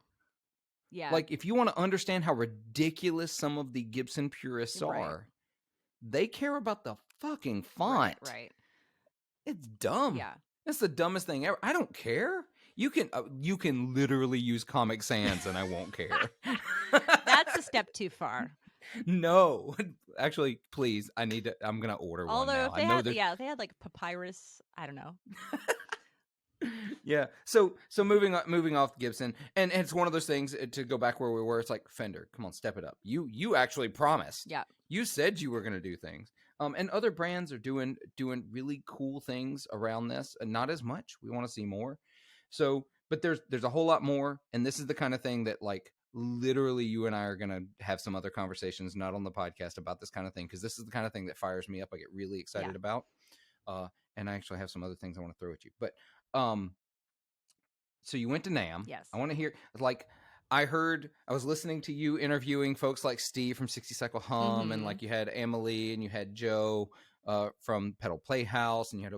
Yeah. Like, if you want to understand how ridiculous some of the Gibson purists are, they care about the fucking font. Right. It's dumb. Yeah. It's the dumbest thing ever. I don't care. You can literally use Comic Sans and I won't care. That's a step too far. No, actually, please. I'm gonna order one now. Although if they had like papyrus, I don't know. Yeah. So moving off Gibson, and it's one of those things, to go back where we were. It's like, Fender, come on, step it up. You actually promised. Yeah. You said you were going to do things. And other brands are doing really cool things around this, and not as much. We want to see more. So, but there's a whole lot more, and this is the kind of thing that, like, literally you and I are going to have some other conversations, not on the podcast, about this kind of thing, because this is the kind of thing that fires me up. I get really excited about. And I actually have some other things I want to throw at you. But so you went to NAMM. Yes. I want to hear, like, I was listening to you interviewing folks like Steve from 60 Cycle Hum, and like you had Emily and you had Joe from Pedal Playhouse, and you had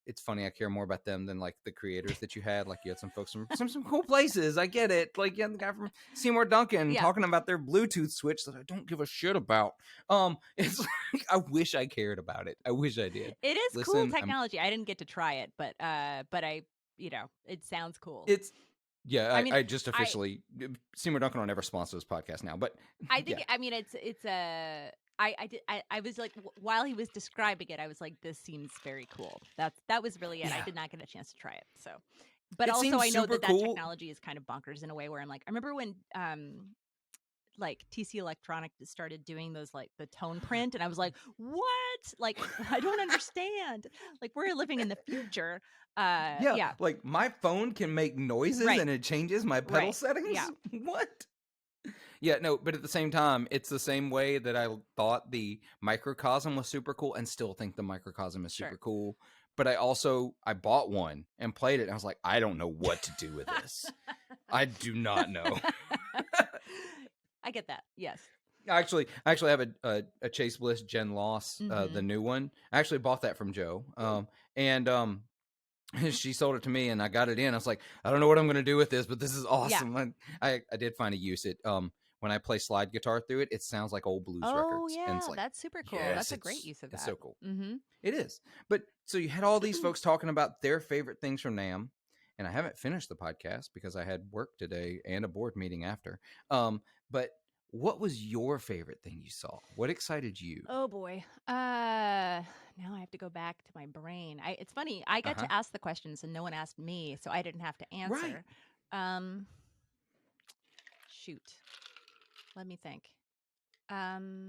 it's funny, I care more about them than like the creators that you had. Like, you had some folks from some cool places. I get it. Like, you had the guy from Seymour Duncan talking about their Bluetooth switch that I don't give a shit about. It's like, I wish I cared about it. I wish I did. It is cool technology. I didn't get to try it, but I, it sounds cool. Yeah, I just officially, Seymour Duncan will never sponsor this podcast now, but I think, I mean, it's a, I was like, while he was describing it, I was like, this seems very cool. That was really it. Yeah. I did not get a chance to try it. So, but It also I know super that cool. technology is kind of bonkers in a way where I'm like, I remember when, like TC Electronic started doing those, like the tone print, and I was like, what? Like, I don't understand. Like, we're living in the future. Yeah. Like, my phone can make noises and it changes my pedal settings. Yeah. What? Yeah, no, but at the same time, it's the same way that I thought the Microcosm was super cool, and still think the Microcosm is super cool. But I bought one and played it, and I was like, I don't know what to do with this. I do not know. I get that. Yes. I actually have a Chase Bliss Gen Loss, the new one. I actually bought that from Joe. And she sold it to me, and I got it in. I was like, I don't know what I'm going to do with this, but this is awesome. Yeah. I did find a use. It when I play slide guitar through it, it sounds like old blues records. Oh yeah, and it's like, that's super cool. Yes, that's a great use of that. It's so cool. Mm-hmm. It is. But so you had all these folks talking about their favorite things from NAMM, and I haven't finished the podcast because I had work today and a board meeting after. But what was your favorite thing you saw? What excited you? Oh boy. Now I have to go back to my brain. It's funny. I got to ask the questions and no one asked me, so I didn't have to answer. Right. Shoot. Let me think. I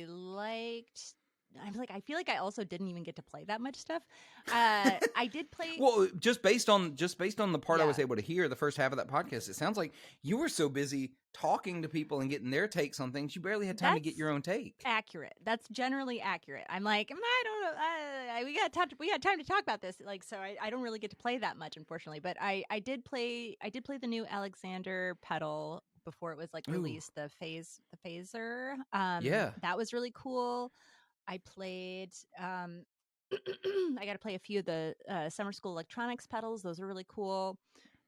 liked I'm like, I feel like I also didn't even get to play that much stuff. I did play. Well, just based on the part I was Yeah, able to hear, the first half of that podcast, it sounds like you were so busy talking to people and getting their takes on things, you barely had time to get that's your own take. accurate. That's generally accurate. I'm like, I don't know. We got time to talk about this. Like, so I don't really get to play that much, unfortunately. But I did play the new Alexander pedal before it was like Ooh, released. The phaser. yeah. That was really cool. I played. I got to play a few of the summer school electronics pedals. Those are really cool.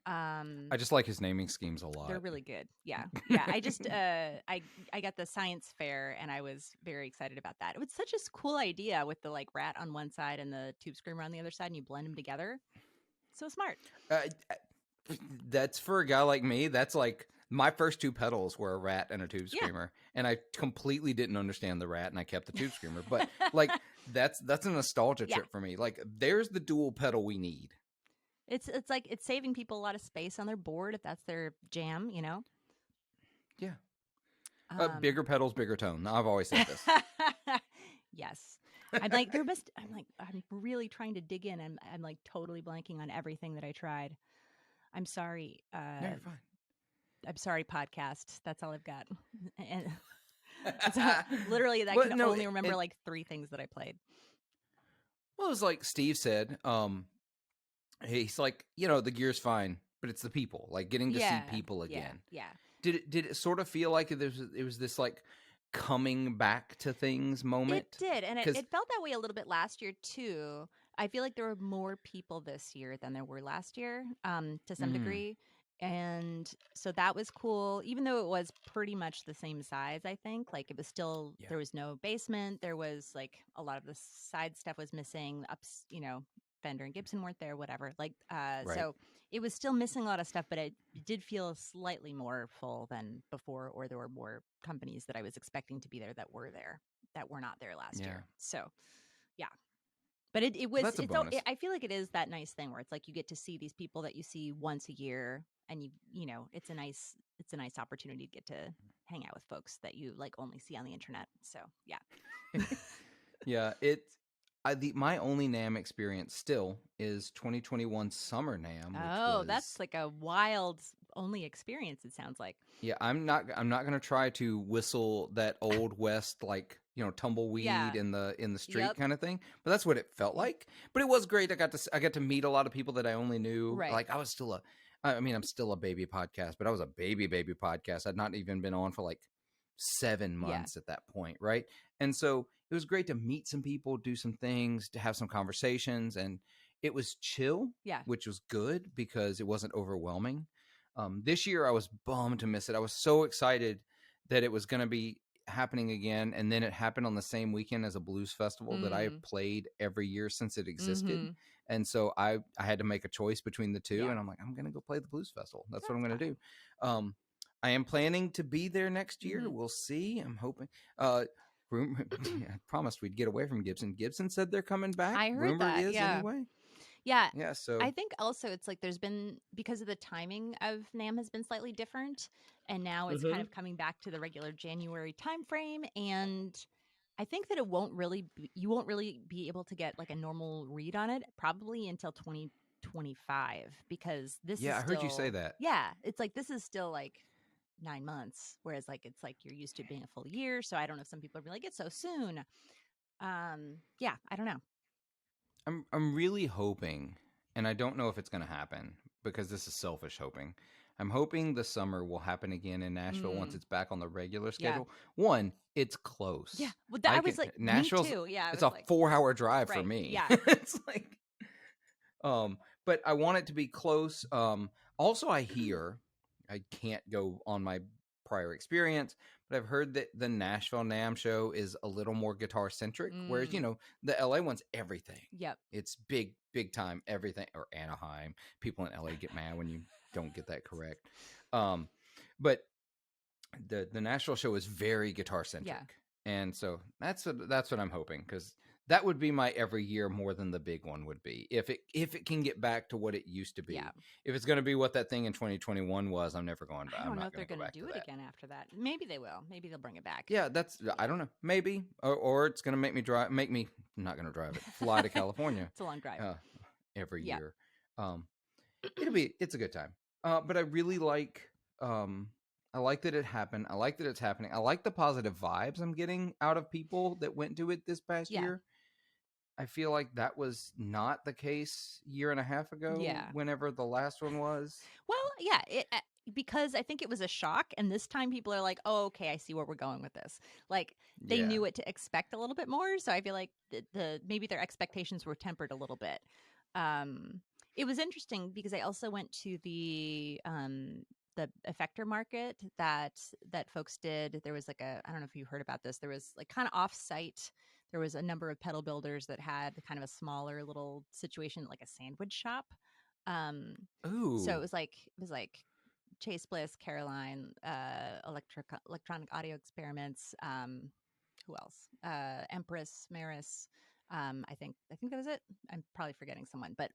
I just like his naming schemes a lot. They're really good. Yeah. Yeah. I just I got the science fair and I was very excited about that. It was such a cool idea with the like rat on one side and the tube screamer on the other side and you blend them together. So smart. Uh, that's for a guy like me. That's like my first two pedals were a rat and a tube Yeah. screamer, and I completely didn't understand the rat, and I kept the tube screamer. But like that's a nostalgia Yeah. trip for me. Like there's the dual pedal we need. It's like it's saving people a lot of space on their board if that's their jam, you know. Yeah. Um Bigger pedals, bigger tone. I've always said this. Yes. I'm really trying to dig in. I'm like totally blanking on everything that I tried. I'm sorry. No, you're fine. I'm sorry, podcast. That's all I've got. And it's literally, I Well, can no, only remember like 3 things that I played. well, it was like Steve said. He's like, the gear's fine, but it's the people. Like getting to see Yeah, people yeah, again. yeah. Did it sort of feel like it was this like coming back to things moment? It did, and Because it felt that way a little bit last year too. I feel like there were more people this year than there were last year, to some degree. And so that was cool, even though it was pretty much the same size, I think. Like it was still, yeah, there was no basement. There was like a lot of the side stuff was missing. Ups, Fender and Gibson weren't there, whatever. Like, right, so it was still missing a lot of stuff, but it did feel slightly more full than before, or there were more companies that I was expecting to be there that were not there last yeah. year. So, yeah. But it Well, was that's a bonus. I feel like it is that nice thing where it's like you get to see these people that you see once a year, and it's a nice opportunity to get to hang out with folks that you like only see on the internet. So yeah. Yeah, my only NAM experience still is 2021 Summer NAM, which Oh, was that's like a wild only experience. It sounds like. yeah. I'm not gonna try to whistle that old west like tumbleweed Yeah. in the street Yep. kind of thing, but that's what it felt like. But it was great. I got to meet a lot of people that I only knew. Right. Like I'm still a baby podcast, but I was a baby podcast. I'd not even been on for like 7 Yeah. months at that point, right? And so it was great to meet some people, do some things, to have some conversations, and it was chill, Yeah. which was good because it wasn't overwhelming. This year I was bummed to miss it. I was so excited that it was going to be happening again, and then it happened on the same weekend as a blues festival that I have played every year since it existed. Mhm. And so I had to make a choice between the two, Yeah. and I'm like, I'm going to go play the blues festival. That's what I'm That's going to do. I am planning to be there next year. Mhm. We'll see. I'm hoping. I promised we'd get away from Gibson. Gibson said they're coming back. I heard Rumor that. is Yeah. anyway. Yeah. Yeah. So I think also it's like there's been, because of the timing of NAMM has been slightly different, and now it's kind of coming back to the regular January timeframe. And I think that you won't really be able to get like a normal read on it probably until 2025, because this is yeah, I heard you say still, that. yeah, it's like this is still like 9 months, whereas like it's like you're used to it being a full year. So I don't know if some people are like, it's so soon. Yeah, I don't know. I'm really hoping, and I don't know if it's going to happen because this is selfish hoping. I'm hoping the summer will happen again in Nashville once it's back on the regular Yeah. schedule. One, it's close. Yeah. Well, I I was can like, Nashville's me too. Yeah. I it's was a like, 4-hour drive for right. me. Yeah. It's like but I want it to be close. Also I hear, I can't go on my prior experience, but I've heard that the Nashville NAMM show is a little more guitar centric, whereas the LA one's everything. Yep. It's big time everything. Or Anaheim, people in LA get mad when you don't get that correct. But the Nashville show is very guitar centric. Yeah. And so that's what I'm hoping, because That would be my every year more than the big one would be. If it can get back to what it used to be. Yeah. If it's going to be what that thing in 2021 was, I'm never going back. I I'm don't know not if they're going to go going to back to do it that. again after that. Maybe they will. Maybe they'll bring it back. Yeah, I don't know. Maybe or it's going to make me I'm not going to drive it. Fly to California. It's a long drive. Every Yeah. year. It's a good time. But I really I like that it happened. I like that it's happening. I like the positive vibes I'm getting out of people that went to it this past Yeah. year. I feel like that was not the case year and a half ago. Yeah. Whenever the last one was. Well, yeah, because I think it was a shock, and this time people are like, "Oh, okay, I see where we're going with this." Like they Yeah. knew what to expect a little bit more, so I feel like the maybe their expectations were tempered a little bit. It was interesting because I also went to the effector market that folks did. There was like I don't know if you heard about this. There was like kind of off-site. There was a number of pedal builders that had kind of a smaller little situation, like a sandwich shop. Um, so Ooh. it was like Chase Bliss, Caroline, electronic audio experiments. Who else? Empress, Maris. I think that was it. I'm probably forgetting someone, but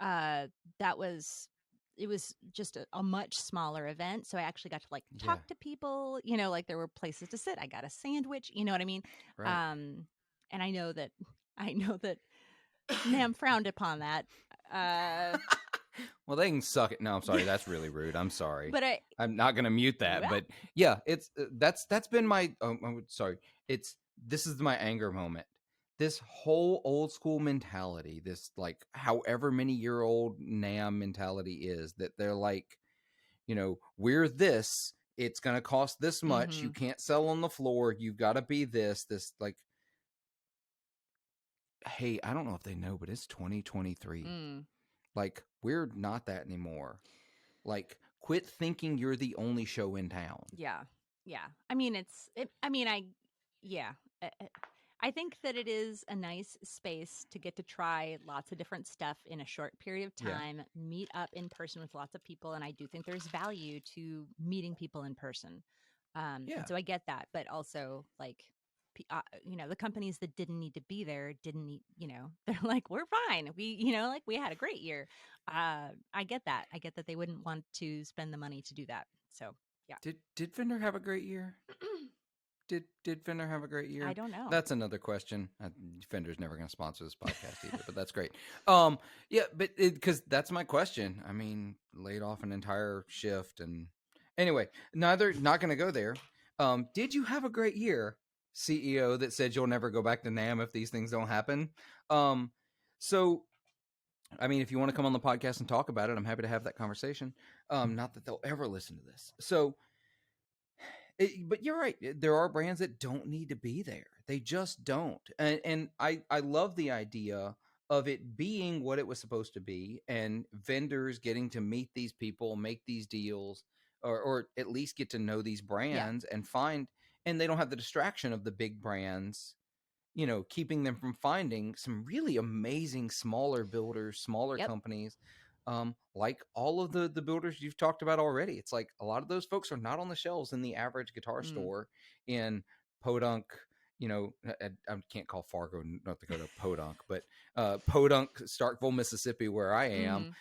that was it was just a much smaller event. So I actually got to like Yeah. talk to people. Like there were places to sit. I got a sandwich. You know what I mean? Right. And I know that NAMM frowned upon that. Well, they can suck it. No, I'm sorry. That's really rude. I'm sorry. But I'm not going to mute that. Well. But yeah, it's that's been my. Sorry. This is my anger moment. This whole old school mentality, this like however many year old NAM mentality is that they're like, we're this. It's going to cost this much. You can't sell on the floor. You've got to be this. Like, hey, I don't know if they know, but it's 2023. Like, we're not that anymore. Like, quit thinking you're the only show in town. Yeah. I mean, yeah. I think that it is a nice space to get to try lots of different stuff in a short period of time, meet up in person with lots of people. And I do think there's value to meeting people in person. And so I get that. But also, like, the companies that didn't need to be there didn't need, they're like, we're fine. Like we had a great year. I get that. I get that they wouldn't want to spend the money to do that. So yeah. Did Fender have a great year? Did Fender have a great year? I don't know. That's another question. Fender's never going to sponsor this podcast either, but that's great. Yeah, but because that's my question. I mean, laid off an entire shift, and anyway, not going to go there. Did you have a great year, CEO that said you'll never go back to NAMM if these things don't happen? So, I mean, if you want to come on the podcast and talk about it, I'm happy to have that conversation. Not that they'll ever listen to this. So. But you're right. There are brands that don't need to be there. They just don't. And I love the idea of it being what it was supposed to be and vendors getting to meet these people, make these deals, or at least get to know these brands and they don't have the distraction of the big brands, keeping them from finding some really amazing smaller builders, smaller companies. Like all of the builders you've talked about already. It's like a lot of those folks are not on the shelves in the average guitar store in Podunk. I can't call Fargo, North Dakota, Podunk, but Podunk, Starkville, Mississippi, where I am.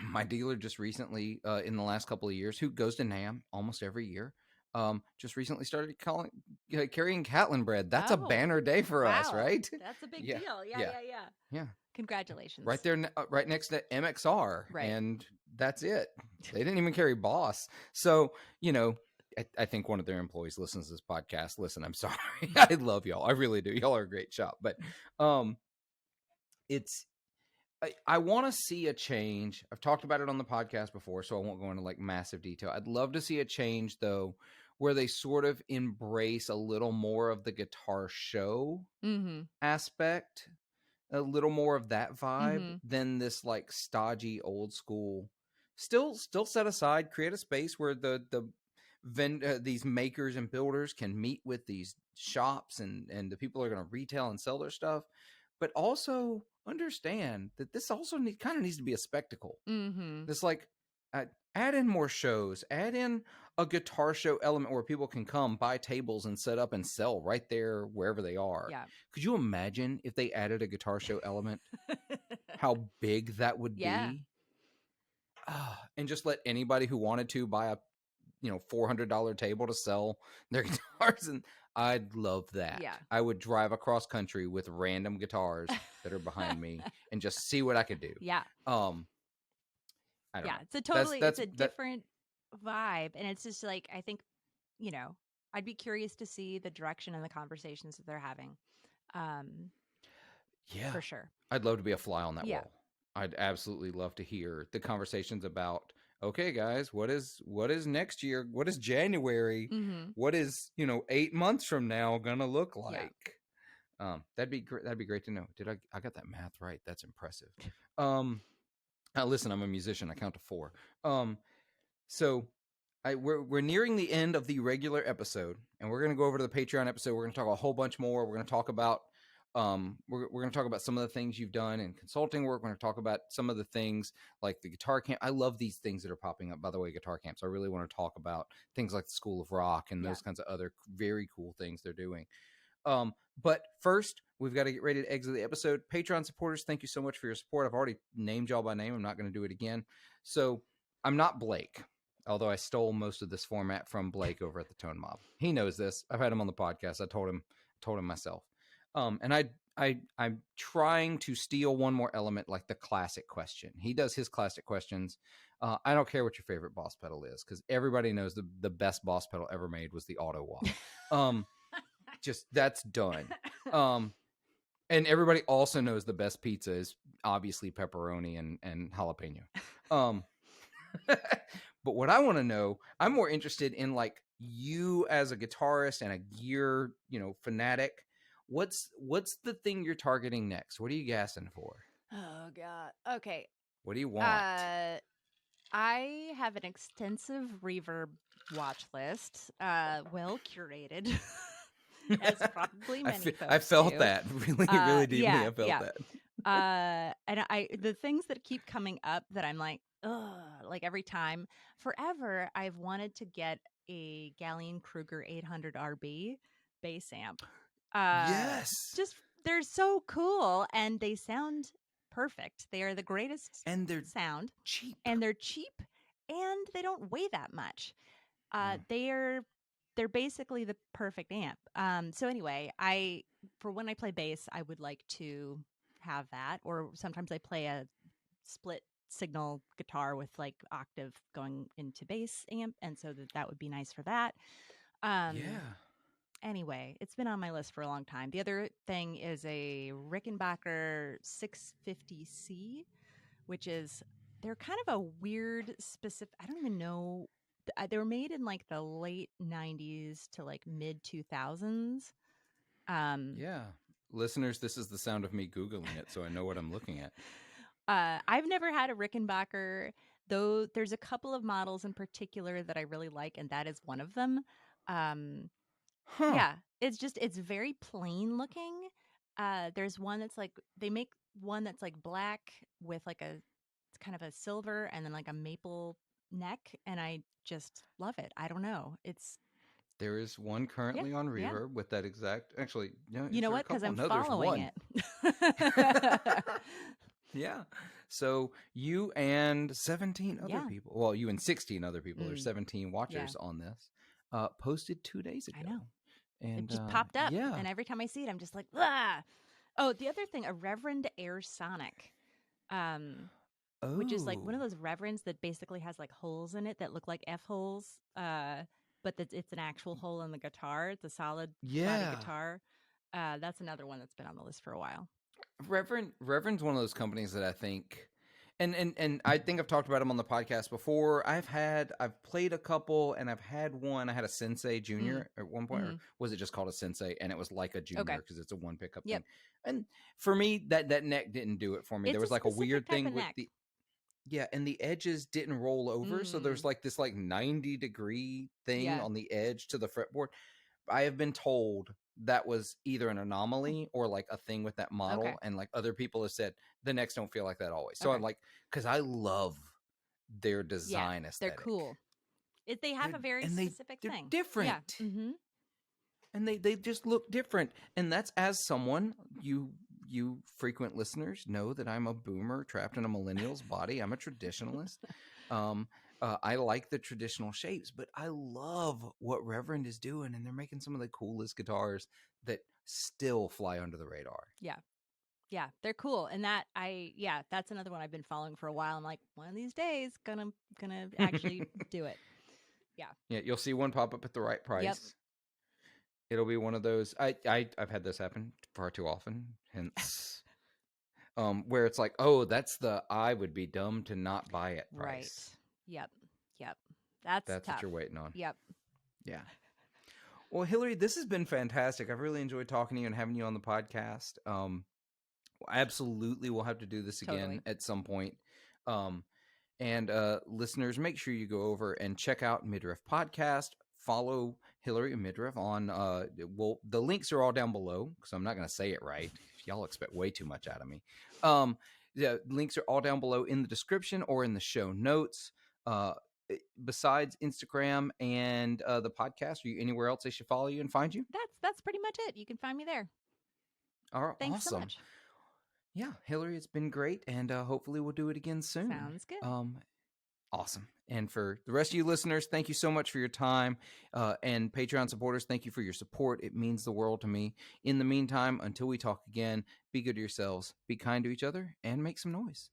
My dealer just recently, in the last couple of years, who goes to NAMM almost every year, just recently started carrying Catlin bread. That's a banner day for us, right? That's a big deal. Yeah. Congratulations. Right there, right next to MXR. Right. And that's it. They didn't even carry Boss. So, I think one of their employees listens to this podcast. Listen, I'm sorry. I love y'all. I really do. Y'all are a great shop. But I want to see a change. I've talked about it on the podcast before, so I won't go into like massive detail. I'd love to see a change, though, where they sort of embrace a little more of the guitar show aspect, a little more of that vibe than this like stodgy old school. Still set aside, create a space where these makers and builders can meet with these shops and the people are going to retail and sell their stuff, but also understand that this also kind of needs to be a spectacle. This like Add in more shows. Add in a guitar show element where people can come buy tables and set up and sell right there wherever they are. Yeah. Could you imagine if they added a guitar show element? How big that would Yeah. be? And just let anybody who wanted to buy a $400 table to sell their guitars, and I'd love that. Yeah. I would drive across country with random guitars that are behind me and just see what I could do. Yeah. I don't Yeah. know. It's a That different vibe. And it's just like, I think, I'd be curious to see the direction and the conversations that they're having. Yeah. For sure. I'd love to be a fly on that Yeah. wall. I'd absolutely love to hear the conversations about, okay, guys, what is next year? What is January? Mm-hmm. What is, 8 months from now gonna look like? Yeah. That'd be great to know. I got that math right? That's impressive. Listen, I'm a musician. I count to 4. So we're nearing the end of the regular episode, and we're gonna go over to the Patreon episode. We're gonna talk a whole bunch more. We're gonna talk about we're going to talk about some of the things you've done in consulting work. We're going to talk about some of the things like the guitar camp. I love these things that are popping up, by the way, guitar camps. I really want to talk about things like the School of Rock and those kinds of other very cool things they're doing. But first, we've got to get ready to exit the episode. Patreon supporters, thank you so much for your support. I've already named y'all by name. I'm not going to do it again. So I'm not Blake, although I stole most of this format from Blake over at the Tone Mob. He knows this. I've had him on the podcast. I told him myself. And I'm trying to steal one more element, like the classic question. He does his classic questions. I don't care what your favorite boss pedal is, because everybody knows the best boss pedal ever made was the Auto Wah. Just that's done. And everybody also knows the best pizza is obviously pepperoni and jalapeno. But what I want to know, I'm more interested in like you as a guitarist and a gear, fanatic. What's the thing you're targeting next? What are you gassing for? Oh God. Okay. What do you want? I have an extensive reverb watch list, well curated, as probably many folks I felt do. that really deeply. Yeah, I felt yeah. that. And the things that keep coming up that I'm like, ugh, like every time, forever, I've wanted to get a Gallion Kruger 800 RB bass amp. Yes. Just they're so cool and they sound perfect. They are the greatest and they're sound. Cheap. And they're cheap and they don't weigh that much. They're basically the perfect amp. So anyway, for when I play bass, I would like to have that, or sometimes I play a split signal guitar with like octave going into bass amp, and so that would be nice for that. Anyway, it's been on my list for a long time. The other thing is a Rickenbacker 650C, which is they're kind of a weird specific. I don't even know. They were made in like the late 90s to like mid 2000s. Listeners, this is the sound of me Googling it, so I know what I'm looking at. I've never had a Rickenbacker, though there's a couple of models in particular that I really like, and that is one of them. Yeah, it's very plain looking. There's one that's like, they make one that's like black with like it's kind of a silver and then like a maple neck, and I just love it. I don't know. There is one currently on Reverb with that exact. Actually, you know what? Because I'm following it. Yeah. So you and 17 other people. Well, you and 16 other people. There's 17 watchers on this. Posted 2 days ago. I know. And it just popped up. Yeah. And every time I see it, I'm just like, ah. Oh, the other thing, a Reverend Air Sonic. Which is like one of those Reverends that basically has like holes in it that look like F holes. But it's an actual hole in the guitar. It's a solid body guitar. That's another one that's been on the list for a while. Reverend's one of those companies that I think, and I think I've talked about them on the podcast before. I've played a couple, and I've had one. I had a Sensei Junior at one point, or was it just called a Sensei? And it was like a Junior because it's a one pickup thing. And for me, that neck didn't do it for me. There was like a weird thing with the. Yeah, and the edges didn't roll over, so there's like this like 90-degree thing on the edge to the fretboard. I have been told that was either an anomaly or like a thing with that model, and like other people have said the necks don't feel like that always. So I'm like, because I love their Yeah, design they're aesthetic. cool. They have a very specific They're thing. Yeah. different. Mm-hmm. And they just look different. And that's, as someone, you frequent listeners know that I'm a boomer trapped in a millennial's body. I'm a traditionalist. um I like the traditional shapes, but I love what Reverend is doing, and they're making some of the coolest guitars that still fly under the radar. Yeah. Yeah, they're cool. And that's another one I've been following for a while. I'm like, one of these days gonna actually do it. Yeah. Yeah, you'll see one pop up at the right Yep. price. It'll be one of those. I've had this happen far too often. Hence, where it's like, oh, that's the I would be dumb to not buy it Right. price. Yep. Yep. That's That's what tough. you're waiting on. Yep. Yeah. Well, Hilary, this has been fantastic. I've really enjoyed talking to you and having you on the podcast. Absolutely, we'll have to do this again Totally. at some point. And listeners, make sure you go over and check out Mid-Riff Podcast. Follow Hilary and Mid-Riff on, the links are all down below, because I'm not going to say it right. Y'all expect way too much out of me. The links are all down below in the description or in the show notes. Besides Instagram and the podcast, are you anywhere else they should follow you and find you? That's pretty much it. You can find me there. All right, Thanks awesome. so much. Yeah, Hilary, it's been great, and hopefully we'll do it again soon. Sounds good. Awesome. And for the rest of you listeners, thank you so much for your time. And Patreon supporters, thank you for your support. It means the world to me. In the meantime, until we talk again, be good to yourselves, be kind to each other, and make some noise.